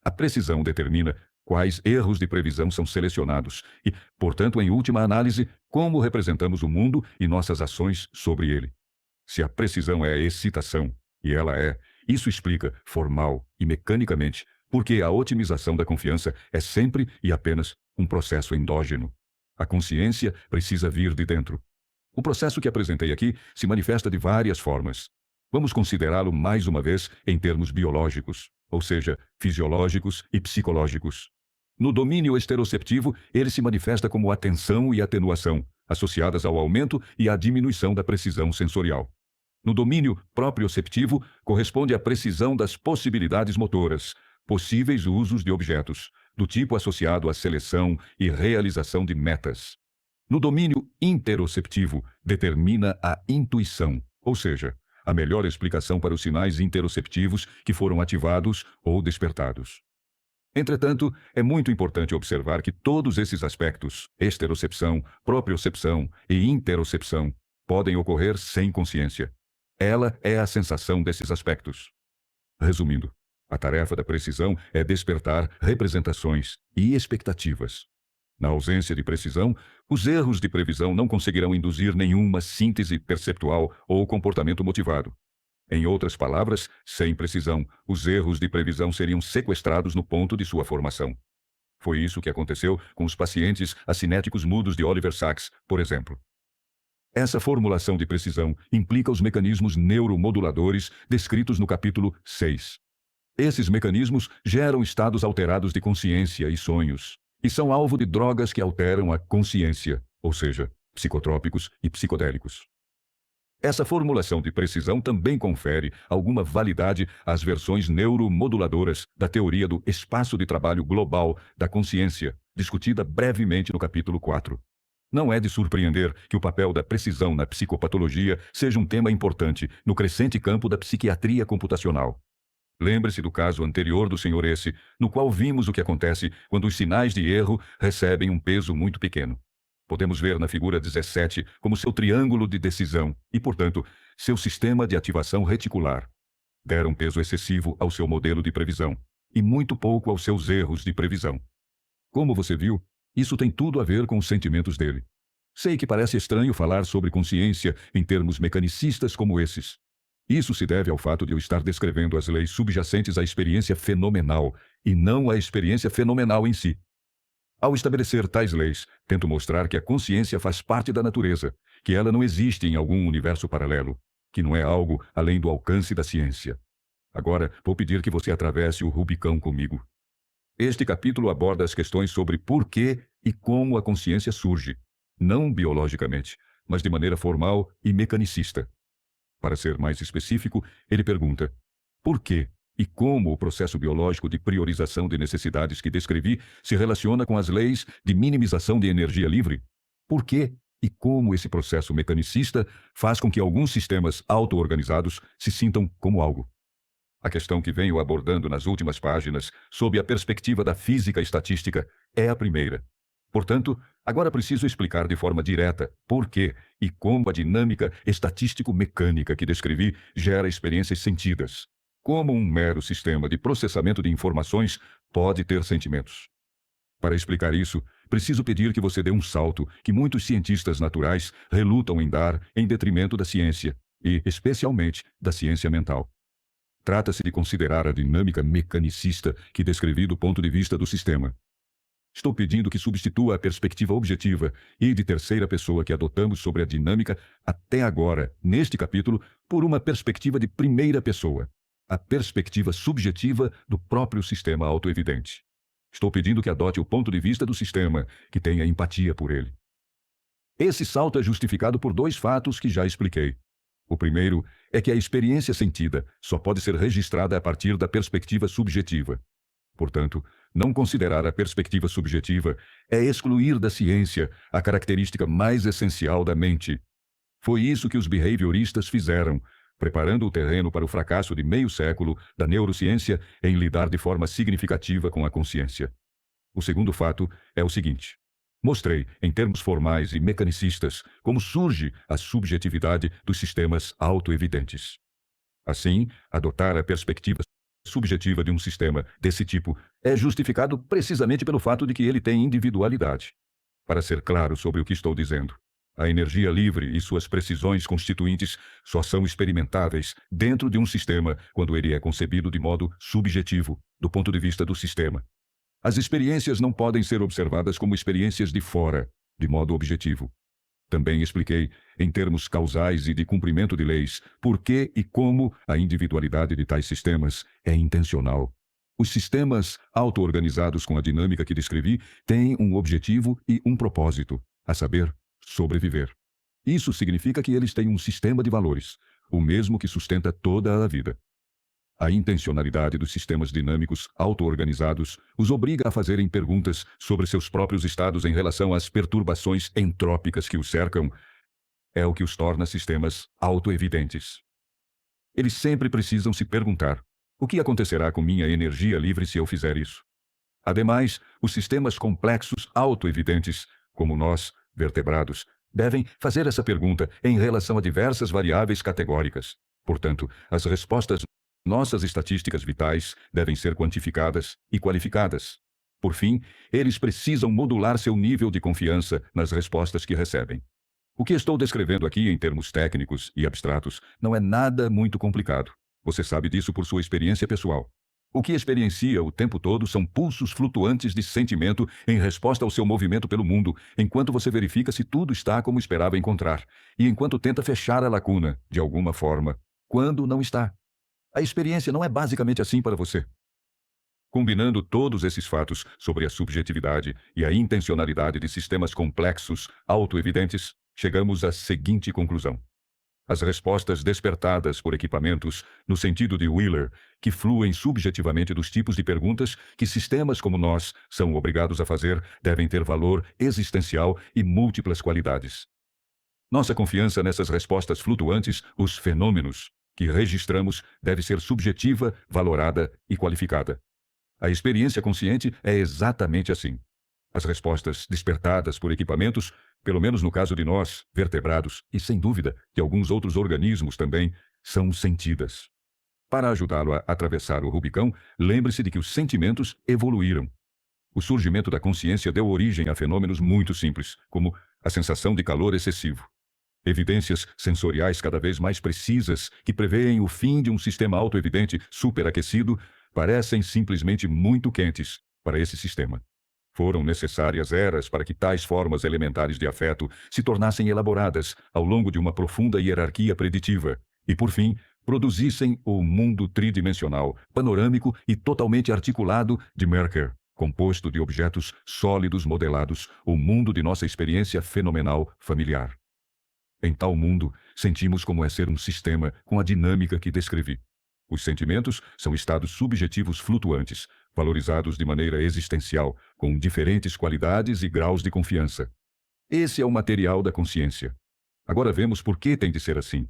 A precisão determina quais erros de previsão são selecionados e, portanto, em última análise, como representamos o mundo e nossas ações sobre ele. Se a precisão é excitação, e ela é, isso explica, formal e mecanicamente, porque a otimização da confiança é sempre e apenas um processo endógeno. A consciência precisa vir de dentro. O processo que apresentei aqui se manifesta de várias formas. Vamos considerá-lo mais uma vez em termos biológicos, ou seja, fisiológicos e psicológicos. No domínio esteroceptivo, ele se manifesta como atenção e atenuação, associadas ao aumento e à diminuição da precisão sensorial. No domínio proprioceptivo, corresponde à precisão das possibilidades motoras, possíveis usos de objetos, do tipo associado à seleção e realização de metas. No domínio interoceptivo, determina a intuição, ou seja, a melhor explicação para os sinais interoceptivos que foram ativados ou despertados. Entretanto, é muito importante observar que todos esses aspectos, esterocepção, propriocepção e interocepção, podem ocorrer sem consciência. Ela é a sensação desses aspectos. Resumindo, a tarefa da precisão é despertar representações e expectativas. Na ausência de precisão, os erros de previsão não conseguirão induzir nenhuma síntese perceptual ou comportamento motivado. Em outras palavras, sem precisão, os erros de previsão seriam sequestrados no ponto de sua formação. Foi isso que aconteceu com os pacientes acinéticos mudos de Oliver Sacks, por exemplo. Essa formulação de precisão implica os mecanismos neuromoduladores descritos no capítulo 6. Esses mecanismos geram estados alterados de consciência e sonhos, e são alvo de drogas que alteram a consciência, ou seja, psicotrópicos e psicodélicos. Essa formulação de precisão também confere alguma validade às versões neuromoduladoras da teoria do espaço de trabalho global da consciência, discutida brevemente no capítulo 4. Não é de surpreender que o papel da precisão na psicopatologia seja um tema importante no crescente campo da psiquiatria computacional. Lembre-se do caso anterior do Sr. S, no qual vimos o que acontece quando os sinais de erro recebem um peso muito pequeno. Podemos ver na figura 17 como seu triângulo de decisão e, portanto, seu sistema de ativação reticular. Deram peso excessivo ao seu modelo de previsão e muito pouco aos seus erros de previsão. Como você viu, isso tem tudo a ver com os sentimentos dele. Sei que parece estranho falar sobre consciência em termos mecanicistas como esses. Isso se deve ao fato de eu estar descrevendo as leis subjacentes à experiência fenomenal e não à experiência fenomenal em si. Ao estabelecer tais leis, tento mostrar que a consciência faz parte da natureza, que ela não existe em algum universo paralelo, que não é algo além do alcance da ciência. Agora, vou pedir que você atravesse o Rubicão comigo. Este capítulo aborda as questões sobre por que e como a consciência surge, não biologicamente, mas de maneira formal e mecanicista. Para ser mais específico, ele pergunta: por que e como o processo biológico de priorização de necessidades que descrevi se relaciona com as leis de minimização de energia livre? Por que e como esse processo mecanicista faz com que alguns sistemas auto-organizados se sintam como algo? A questão que venho abordando nas últimas páginas, sob a perspectiva da física estatística, é a primeira. Portanto, agora preciso explicar de forma direta por que e como a dinâmica estatístico-mecânica que descrevi gera experiências sentidas. Como um mero sistema de processamento de informações pode ter sentimentos. Para explicar isso, preciso pedir que você dê um salto que muitos cientistas naturais relutam em dar em detrimento da ciência, e, especialmente, da ciência mental. Trata-se de considerar a dinâmica mecanicista que descrevi do ponto de vista do sistema. Estou pedindo que substitua a perspectiva objetiva e de terceira pessoa que adotamos sobre a dinâmica até agora, neste capítulo, por uma perspectiva de primeira pessoa, a perspectiva subjetiva do próprio sistema autoevidente. Estou pedindo que adote o ponto de vista do sistema, que tenha empatia por ele. Esse salto é justificado por dois fatos que já expliquei. O primeiro é que a experiência sentida só pode ser registrada a partir da perspectiva subjetiva. Portanto, não considerar a perspectiva subjetiva é excluir da ciência a característica mais essencial da mente. Foi isso que os behavioristas fizeram, preparando o terreno para o fracasso de meio século da neurociência em lidar de forma significativa com a consciência. O segundo fato é o seguinte: mostrei, em termos formais e mecanicistas, como surge a subjetividade dos sistemas autoevidentes. Assim, adotar a perspectiva subjetiva de um sistema desse tipo é justificado precisamente pelo fato de que ele tem individualidade. Para ser claro sobre o que estou dizendo, a energia livre e suas precisões constituintes só são experimentáveis dentro de um sistema quando ele é concebido de modo subjetivo, do ponto de vista do sistema. As experiências não podem ser observadas como experiências de fora, de modo objetivo. Também expliquei, em termos causais e de cumprimento de leis, por que e como a individualidade de tais sistemas é intencional. Os sistemas auto-organizados com a dinâmica que descrevi têm um objetivo e um propósito, a saber, sobreviver. Isso significa que eles têm um sistema de valores, o mesmo que sustenta toda a vida. A intencionalidade dos sistemas dinâmicos auto-organizados os obriga a fazerem perguntas sobre seus próprios estados em relação às perturbações entrópicas que os cercam. É o que os torna sistemas autoevidentes. Eles sempre precisam se perguntar: o que acontecerá com minha energia livre se eu fizer isso? Ademais, os sistemas complexos autoevidentes, como nós, vertebrados, devem fazer essa pergunta em relação a diversas variáveis categóricas. Portanto, as respostas nossas estatísticas vitais devem ser quantificadas e qualificadas. Por fim, eles precisam modular seu nível de confiança nas respostas que recebem. O que estou descrevendo aqui em termos técnicos e abstratos não é nada muito complicado. Você sabe disso por sua experiência pessoal. O que experiencia o tempo todo são pulsos flutuantes de sentimento em resposta ao seu movimento pelo mundo, enquanto você verifica se tudo está como esperava encontrar, e enquanto tenta fechar a lacuna, de alguma forma, quando não está. A experiência não é basicamente assim para você. Combinando todos esses fatos sobre a subjetividade e a intencionalidade de sistemas complexos, autoevidentes, chegamos à seguinte conclusão. As respostas despertadas por equipamentos, no sentido de Wheeler, que fluem subjetivamente dos tipos de perguntas que sistemas como nós são obrigados a fazer, devem ter valor existencial e múltiplas qualidades. Nossa confiança nessas respostas flutuantes, os fenômenos, que registramos, deve ser subjetiva, valorada e qualificada. A experiência consciente é exatamente assim. As respostas despertadas por equipamentos, pelo menos no caso de nós, vertebrados, e sem dúvida de alguns outros organismos também, são sentidas. Para ajudá-lo a atravessar o Rubicão, lembre-se de que os sentimentos evoluíram. O surgimento da consciência deu origem a fenômenos muito simples, como a sensação de calor excessivo. Evidências sensoriais cada vez mais precisas que preveem o fim de um sistema autoevidente superaquecido parecem simplesmente muito quentes para esse sistema. Foram necessárias eras para que tais formas elementares de afeto se tornassem elaboradas ao longo de uma profunda hierarquia preditiva e, por fim, produzissem o mundo tridimensional, panorâmico e totalmente articulado de Merker, composto de objetos sólidos modelados, o mundo de nossa experiência fenomenal familiar. Em tal mundo, sentimos como é ser um sistema com a dinâmica que descrevi. Os sentimentos são estados subjetivos flutuantes, valorizados de maneira existencial, com diferentes qualidades e graus de confiança. Esse é o material da consciência. Agora vemos por que tem de ser assim.